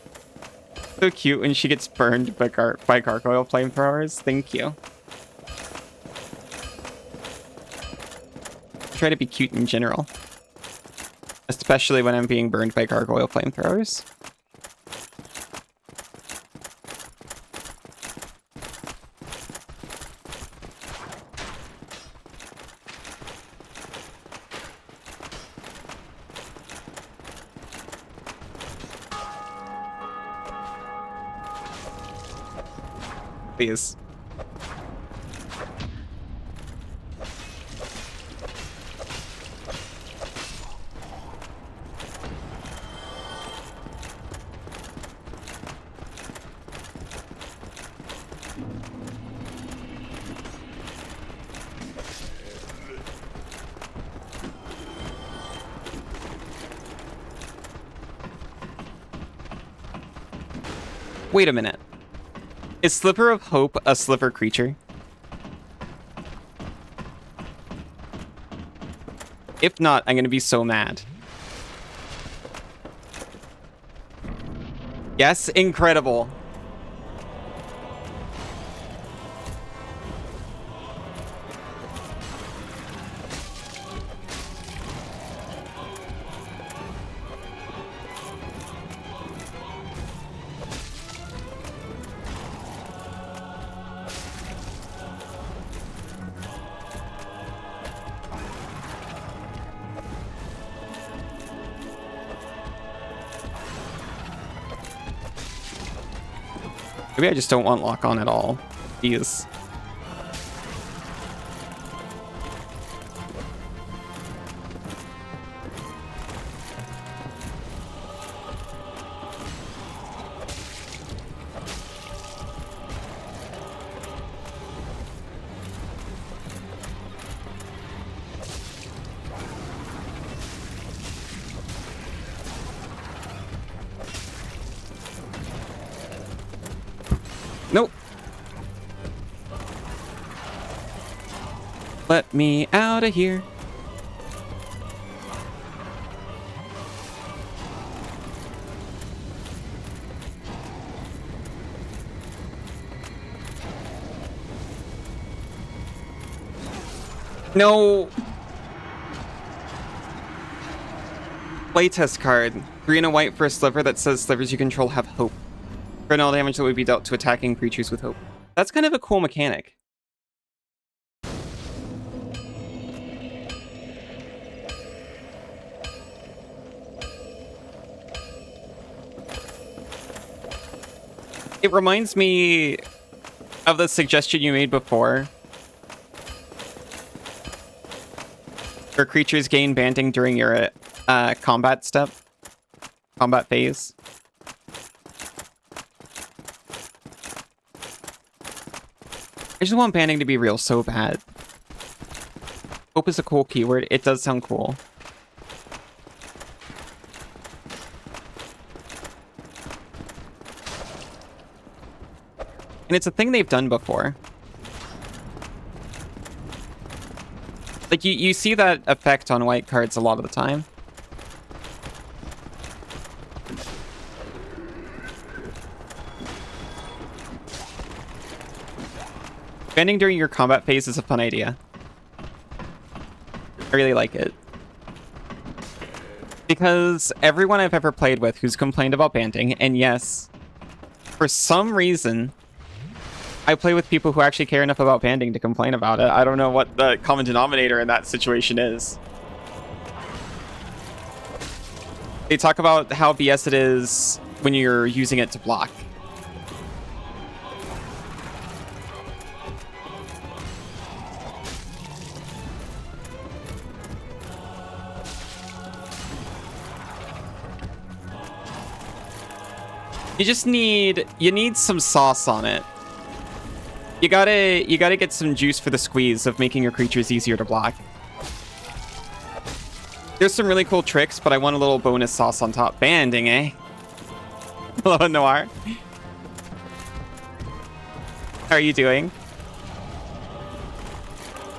So cute when she gets burned by gargoyle flamethrowers. Thank you. I try to be cute in general. Especially when I'm being burned by gargoyle flamethrowers. Please. Wait a minute. Is Sliver of Hope a sliver creature? If not, I'm gonna be so mad. Yes, incredible. Maybe I just don't want lock on at all. Jeez. Nope. Let me out of here. No. Playtest card. 3 and a white for a sliver that says slivers you control have hope. For all damage that would be dealt to attacking creatures with hope. That's kind of a cool mechanic. It reminds me of the suggestion you made before. Where creatures gain banding during your combat phase. I just want banding to be real so bad. Hope is a cool keyword. It does sound cool. And it's a thing they've done before. Like, you see that effect on white cards a lot of the time. Banding during your combat phase is a fun idea. I really like it. Because everyone I've ever played with who's complained about banding, and yes, for some reason, I play with people who actually care enough about banding to complain about it. I don't know what the common denominator in that situation is. They talk about how BS it is when you're using it to block. You need some sauce on it. You gotta get some juice for the squeeze of making your creatures easier to block. There's some really cool tricks, but I want a little bonus sauce on top. Banding, eh? Hello, Noir. How are you doing?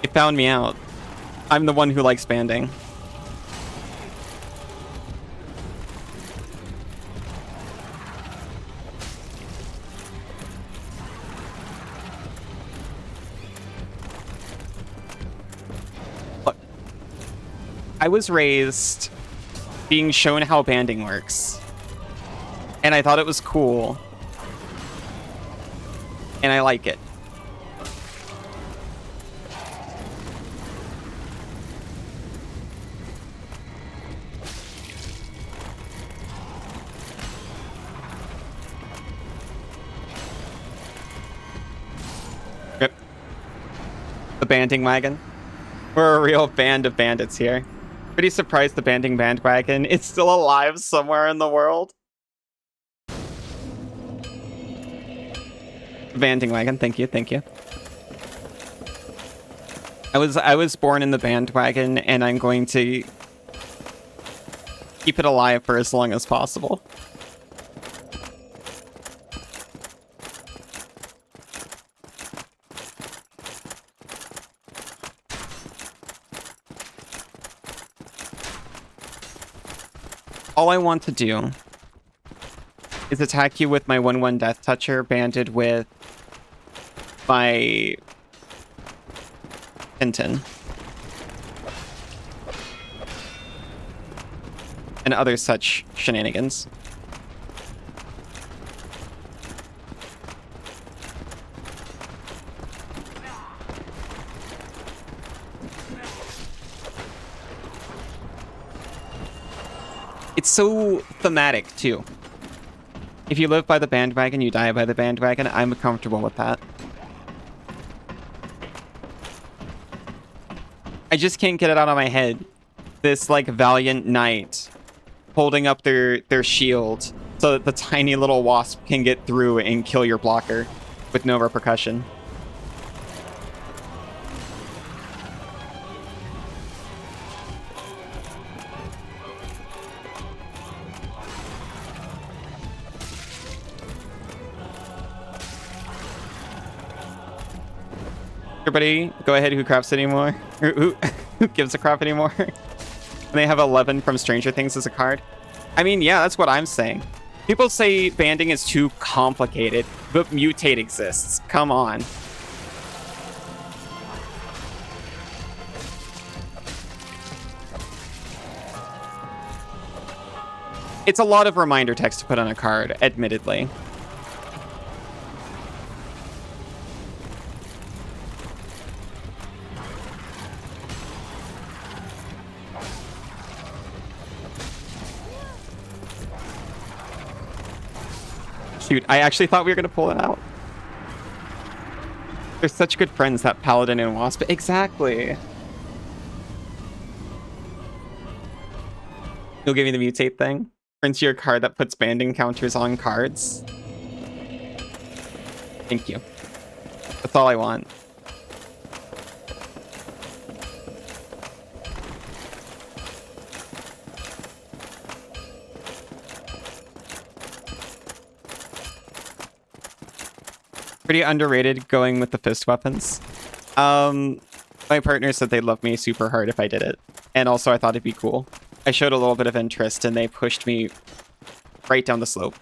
You found me out. I'm the one who likes banding. Look, I was raised being shown how banding works. And I thought it was cool. And I like it. Yep. The banding wagon. We're a real band of bandits here. Pretty surprised the banding bandwagon is still alive somewhere in the world. Banding wagon, thank you, thank you. I was born in the bandwagon, and I'm going to keep it alive for as long as possible. All I want to do is attack you with my 1/1 Death Toucher banded with my Tintin. And other such shenanigans. It's so thematic, too. If you live by the bandwagon, you die by the bandwagon. I'm comfortable with that. I just can't get it out of my head. This, like, valiant knight holding up their shield so that the tiny little wasp can get through and kill your blocker with no repercussion. Everybody, go ahead. Who crafts anymore? Who gives a crap anymore? And they have 11 from Stranger Things as a card. I mean, yeah, that's what I'm saying. People say banding is too complicated, but mutate exists. Come on. It's a lot of reminder text to put on a card, admittedly. Shoot, I actually thought we were going to pull it out. They're such good friends, that Paladin and Wasp. Exactly. You'll give me the mutate thing? Print your card that puts banding counters on cards. Thank you. That's all I want. Pretty underrated going with the fist weapons. My partner said they'd love me super hard if I did it. And also I thought it'd be cool. I showed a little bit of interest and they pushed me right down the slope.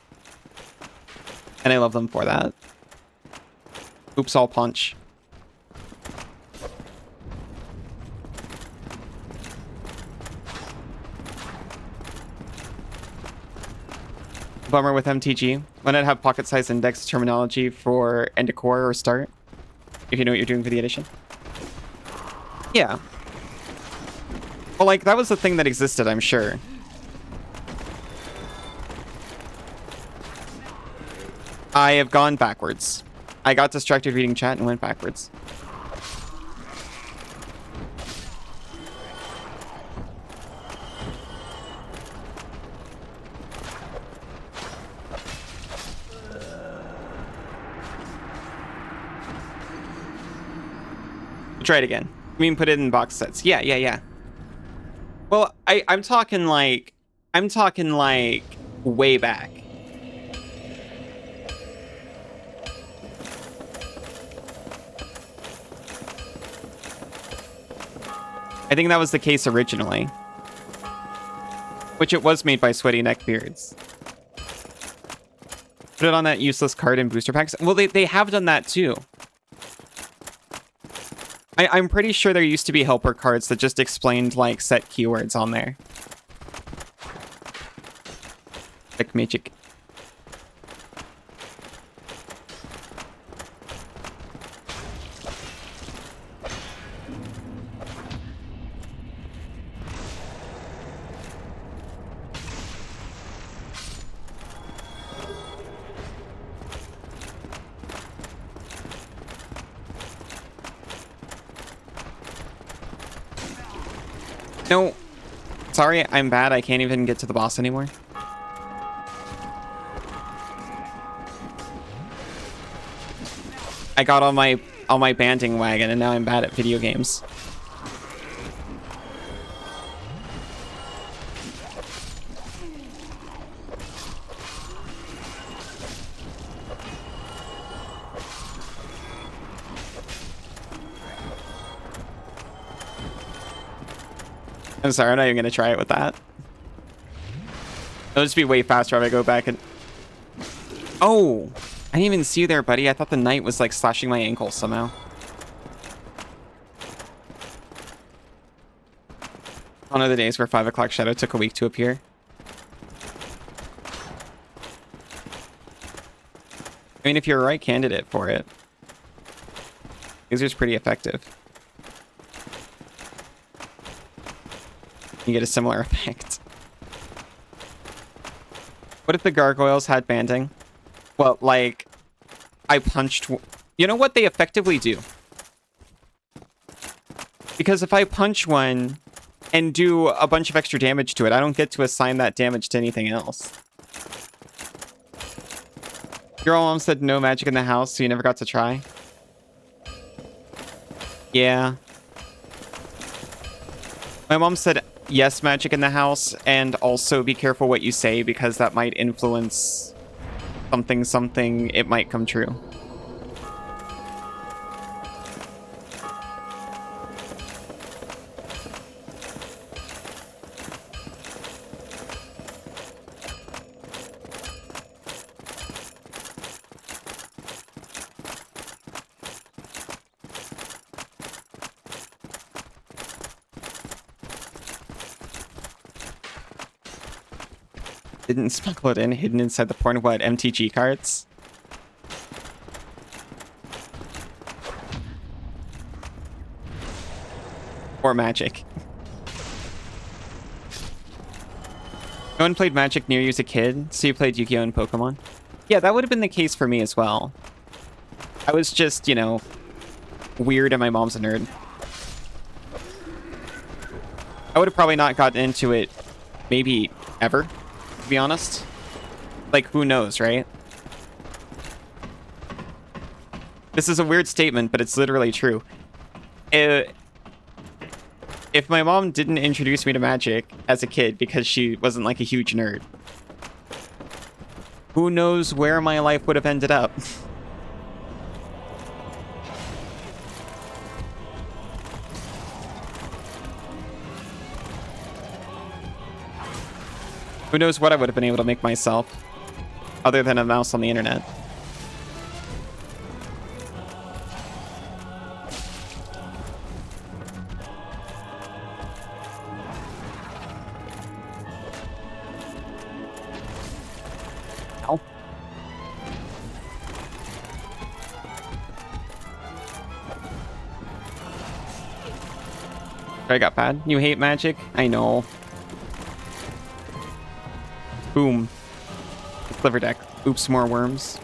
And I love them for that. Oops, all punch. Bummer with MTG. Why not have pocket size index terminology for end of core or start? If you know what you're doing for the edition. Yeah. Well, like, that was the thing that existed, I'm sure. I have gone backwards. I got distracted reading chat and went backwards. Try it again. I mean, put it in box sets. Yeah, yeah, yeah. Well, I'm talking like way back. I think that was the case originally. Which it was made by Sweaty Neckbeards. Put it on that useless card in booster packs. Well, they have done that too. I'm pretty sure there used to be helper cards that just explained, like, set keywords on there. Like magic. No. Sorry, I'm bad. I can't even get to the boss anymore. I got on my banding wagon and now I'm bad at video games. I'm sorry, I'm not even gonna try it with that. It'll just be way faster if I go back and... Oh! I didn't even see you there, buddy. I thought the knight was, like, slashing my ankle somehow. One of the days where 5 o'clock Shadow took a week to appear. I mean, if you're a right candidate for it. Laser's pretty effective. You get a similar effect. What if the gargoyles had banding? Well, like, I punched... You know what they effectively do? Because if I punch one and do a bunch of extra damage to it, I don't get to assign that damage to anything else. Your mom said no magic in the house, so you never got to try? Yeah. My mom said... Yes, magic in the house, and also be careful what you say because that might influence something, it might come true. Didn't smuggle it in, hidden inside the porn, what, MTG cards? Or Magic. No one played Magic near you as a kid, so you played Yu-Gi-Oh! And Pokemon? Yeah, that would have been the case for me as well. I was just, you know, weird and my mom's a nerd. I would have probably not gotten into it, maybe ever. To be honest, like, who knows, right? This is a weird statement, but it's literally true. If my mom didn't introduce me to Magic as a kid because she wasn't, like, a huge nerd, who knows where my life would have ended up? Who knows what I would have been able to make myself, other than a mouse on the internet. Ow. I got bad. You hate Magic? I know. Boom. Sliver deck. Oops, more worms.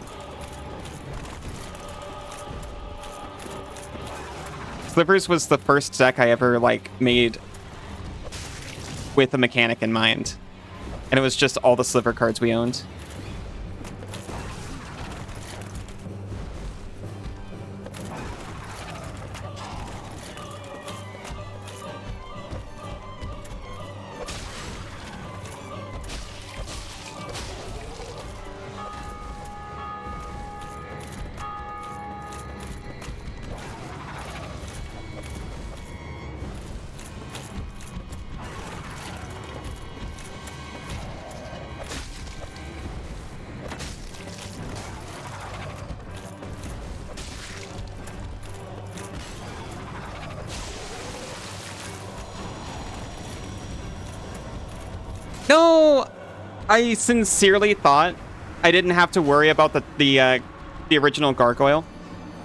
Slivers was the first deck I ever, like, made with a mechanic in mind. And it was just all the Sliver cards we owned. No, I sincerely thought I didn't have to worry about the original gargoyle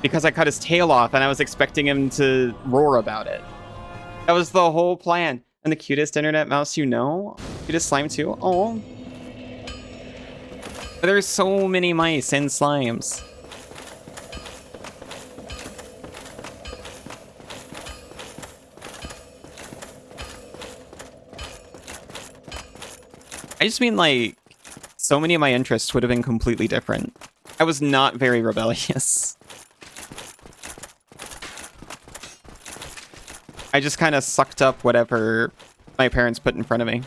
because I cut his tail off and I was expecting him to roar about it. That was the whole plan. And the cutest internet mouse you know? Cutest slime too? Oh. There's so many mice and slimes. I just mean, like, so many of my interests would have been completely different. I was not very rebellious. I just kind of sucked up whatever my parents put in front of me.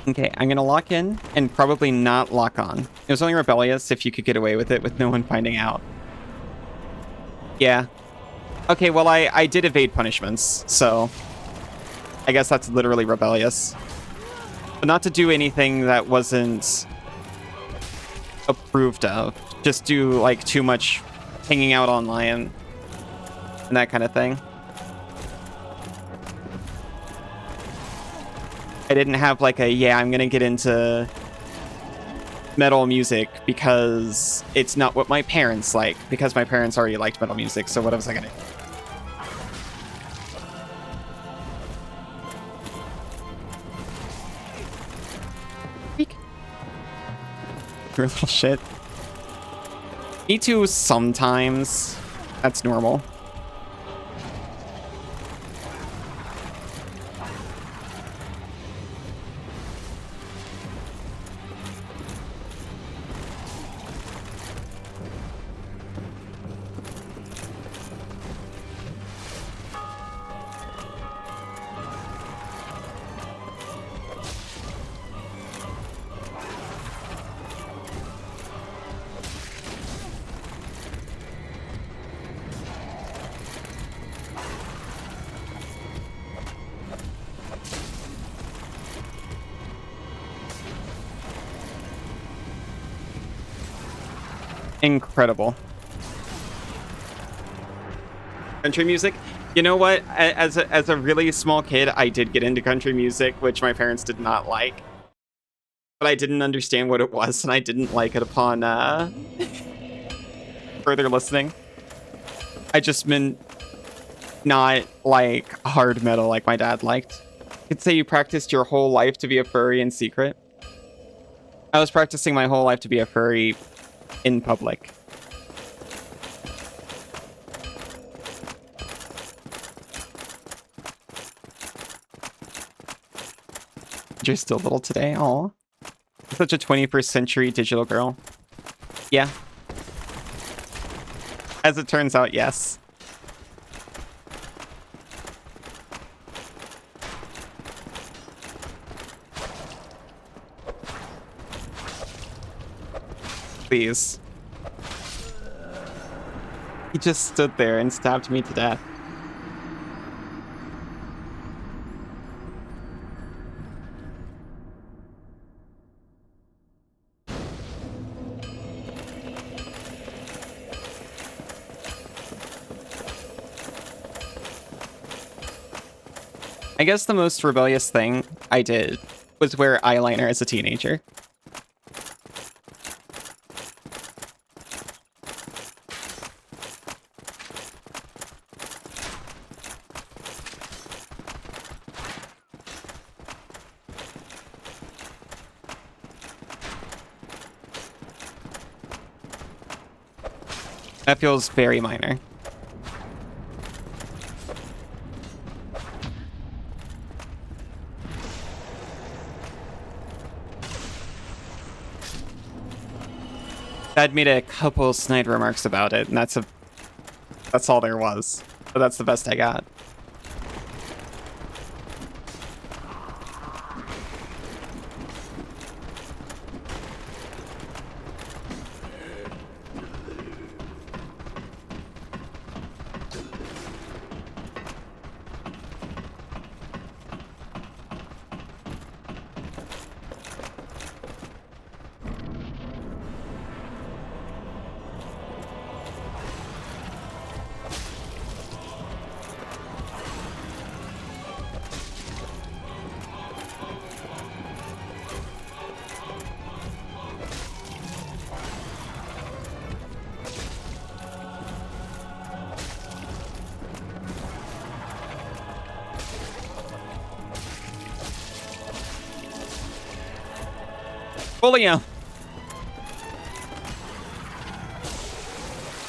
Okay, I'm gonna lock in and probably not lock on. It was only rebellious if you could get away with it with no one finding out. Yeah. Okay, well, I did evade punishments, so I guess that's literally rebellious. But not to do anything that wasn't approved of. Just do, like, too much hanging out online and that kind of thing. I didn't have like a, yeah, I'm gonna get into metal music because it's not what my parents like, because my parents already liked metal music, so what was I gonna do? You're a little shit. Me too sometimes. That's normal. Incredible. Country music? You know what? As a really small kid, I did get into country music, which my parents did not like. But I didn't understand what it was, and I didn't like it upon further listening. I just meant not like hard metal like my dad liked. You'd say you practiced your whole life to be a furry in secret. I was practicing my whole life to be a furry in public. You're still little today? Aw. Such a 21st century digital girl. Yeah. As it turns out, yes. Please. He just stood there and stabbed me to death. I guess the most rebellious thing I did was wear eyeliner as a teenager. That feels very minor. Dad made a couple snide remarks about it, and that's That's all there was. But that's the best I got. Folio.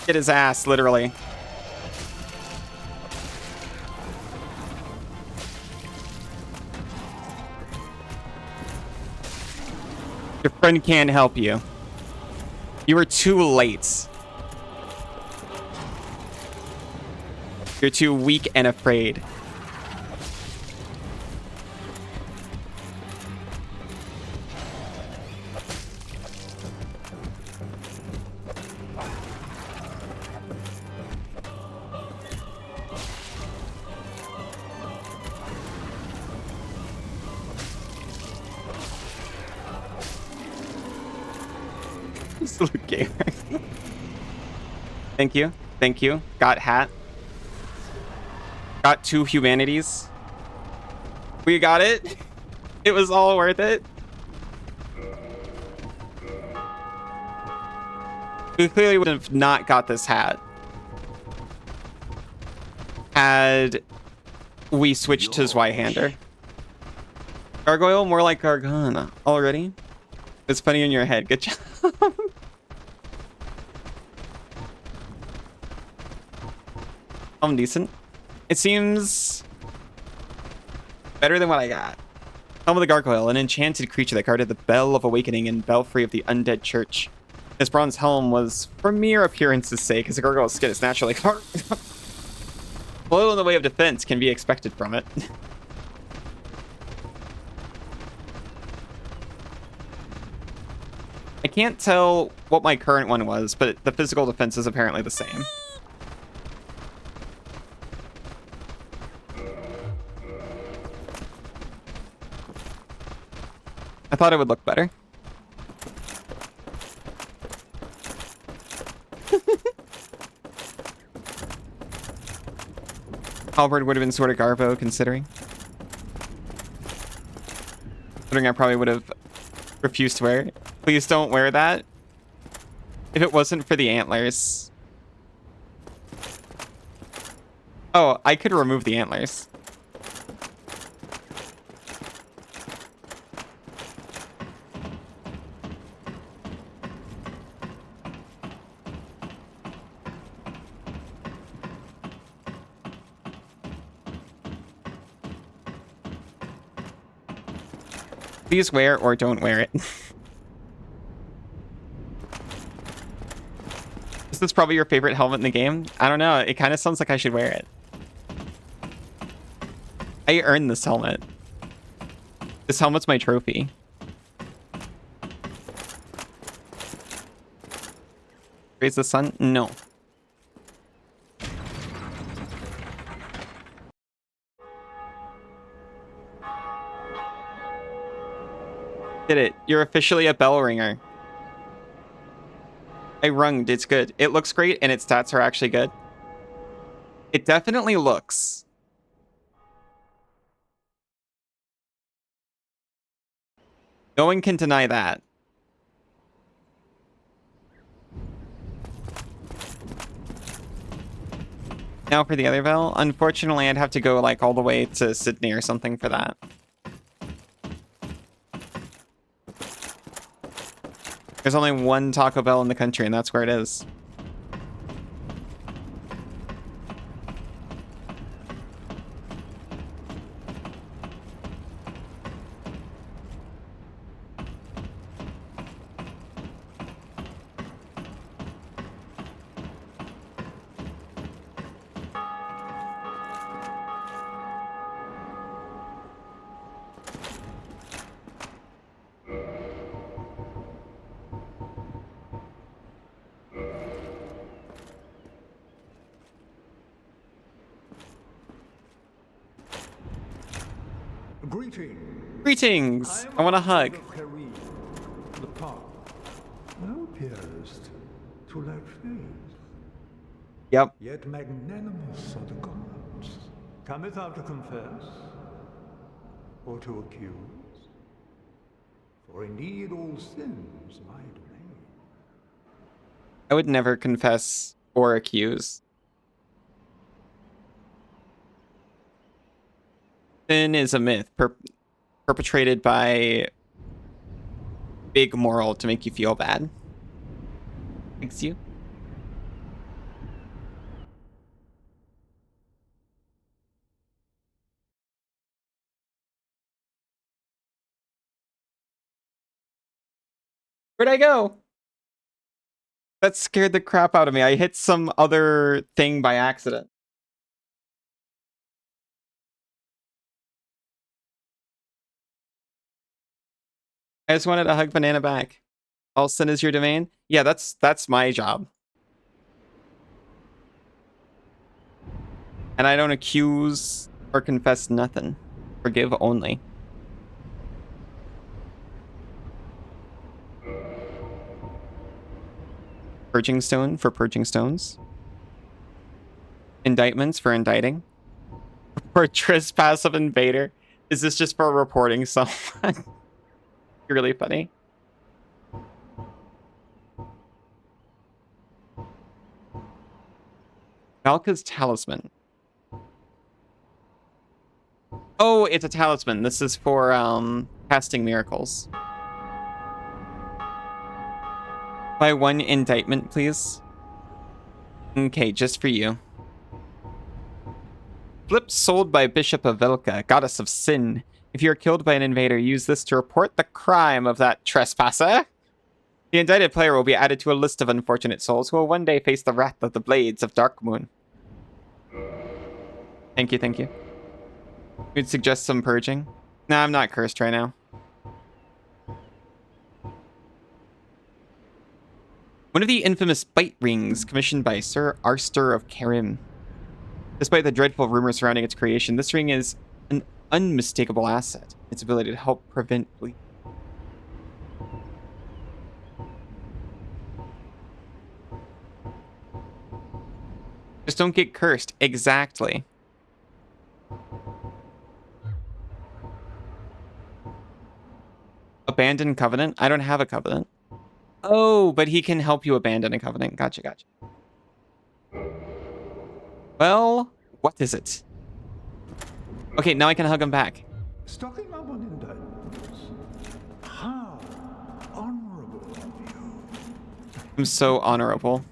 Get his ass, literally. Your friend can't help you. You were too late. You're too weak and afraid. This little gamer. Thank you. Thank you. Got hat. Got 2 humanities. We got it. It was all worth it. We clearly would have not got this hat had we switched to Zweihander. Gargoyle, more like Gargana. Already? It's funny in your head. Good job. I'm decent. It seems better than what I got. Helm of the Gargoyle, an enchanted creature that guarded the Bell of Awakening and Belfry of the Undead Church. This bronze helm was for mere appearance's sake, as a gargoyle's skin is naturally hard. Little in the way of defense can be expected from it. I can't tell what my current one was, but the physical defense is apparently the same. I thought it would look better. Halberd would have been sort of Garbo, considering. Considering I probably would have refused to wear it. Please don't wear that. If it wasn't for the antlers. Oh, I could remove the antlers. Please wear or don't wear it. Is this probably your favorite helmet in the game? I don't know. It kind of sounds like I should wear it. I earned this helmet. This helmet's my trophy. Raise the sun? No. Did it. You're officially a bell ringer. I runged. It's good. It looks great, and its stats are actually good. It definitely looks. No one can deny that. Now for the other bell. Unfortunately, I'd have to go like all the way to Sydney or something for that. There's only one Taco Bell in the country, and that's where it is. Greetings! I want a hug. The path thou appearest to lack faith. Yep. Yet magnanimous are the gods. Cometh thou to confess, or to accuse? For indeed all sins lie domain. I would never confess or accuse. Sin is a myth perpetrated by big moral to make you feel bad. Thanks you. Where'd I go? That scared the crap out of me. I hit some other thing by accident. I just wanted to hug Banana back. All sin is your domain? Yeah, that's my job. And I don't accuse or confess nothing. Forgive only. Purging stone for purging stones. Indictments for indicting. For trespass of invader. Is this just for reporting someone? You're really funny. Valka's talisman. Oh, it's a talisman. This is for casting miracles. Buy one indictment, please. Okay, just for you. Flip sold by Bishop of Velka, goddess of sin. If you are killed by an invader, use this to report the crime of that trespasser. The indicted player will be added to a list of unfortunate souls who will one day face the wrath of the blades of Darkmoon. Thank you, thank you. You'd suggest some purging? Nah, I'm not cursed right now. One of the infamous bite rings commissioned by Sir Arster of Karim. Despite the dreadful rumors surrounding its creation, this ring is an unmistakable asset. Its ability to help prevent bleeding. Just don't get cursed. Exactly. Abandon covenant? I don't have a covenant. Oh, but he can help you abandon a covenant. Gotcha, gotcha. Well, what is it? Okay, now I can hug him back. Stocking up on indictments. How honorable of you. I'm so honorable.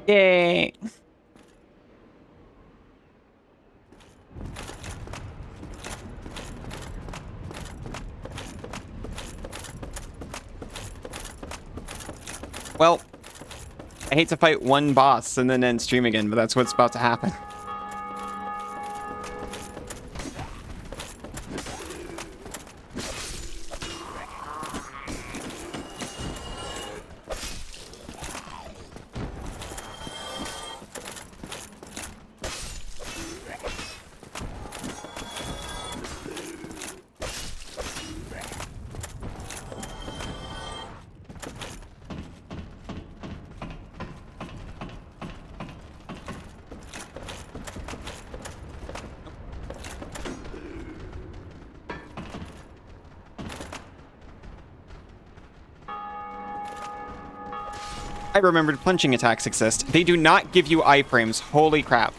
Yay! Well, I hate to fight one boss and then end stream again, but that's what's about to happen. I remembered punching attacks exist. They do not give you iframes. Holy crap.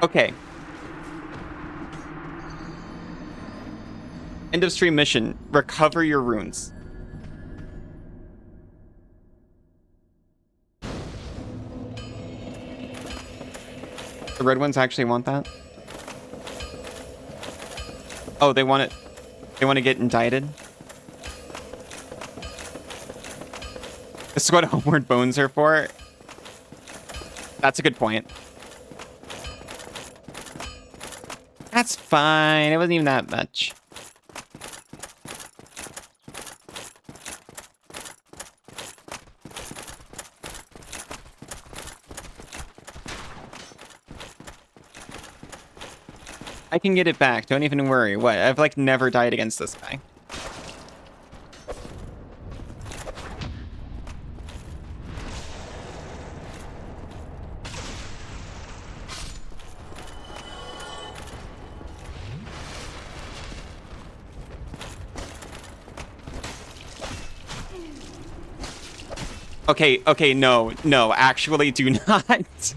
Okay. End of stream mission. Recover your runes. The red ones actually want that? Oh, they want it. They want to get indicted? This is what Homeward Bones are for. That's a good point. That's fine. It wasn't even that much. I can get it back. Don't even worry. What? I've like never died against this guy. Okay, no, actually do not.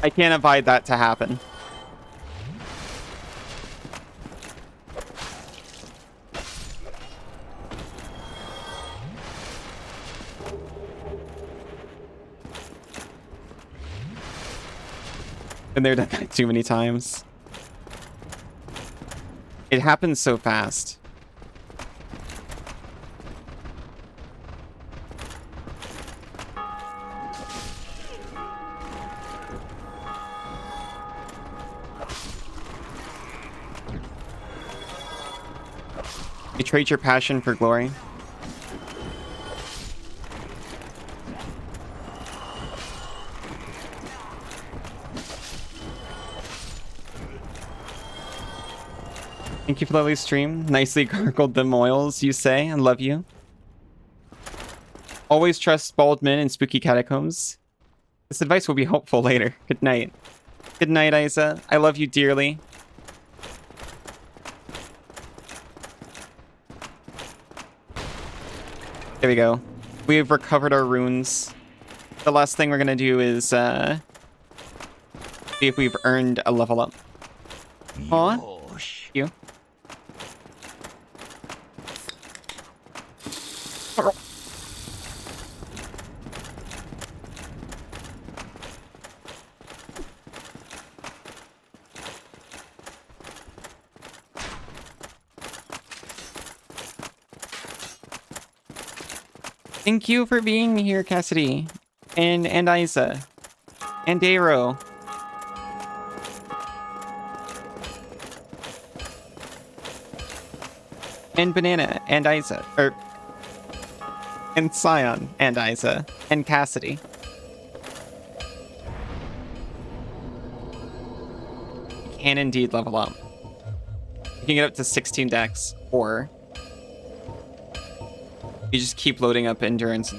I can't abide that to happen. Been there done that too many times. It happens so fast. You trade your passion for glory. Thank you for the lovely stream. Nicely gargled them oils, you say. I love you. Always trust bald men in spooky catacombs. This advice will be helpful later. Good night. Good night, Isa. I love you dearly. There we go. We've recovered our runes. The last thing we're gonna do is see if we've earned a level up. Aw. Thank you. Thank you for being here, Cassidy. And Isa. And Dairo. And Banana. And Isa. And Scion. And Isa. And Cassidy. You can indeed level up. You can get up to 16 decks, or you just keep loading up endurance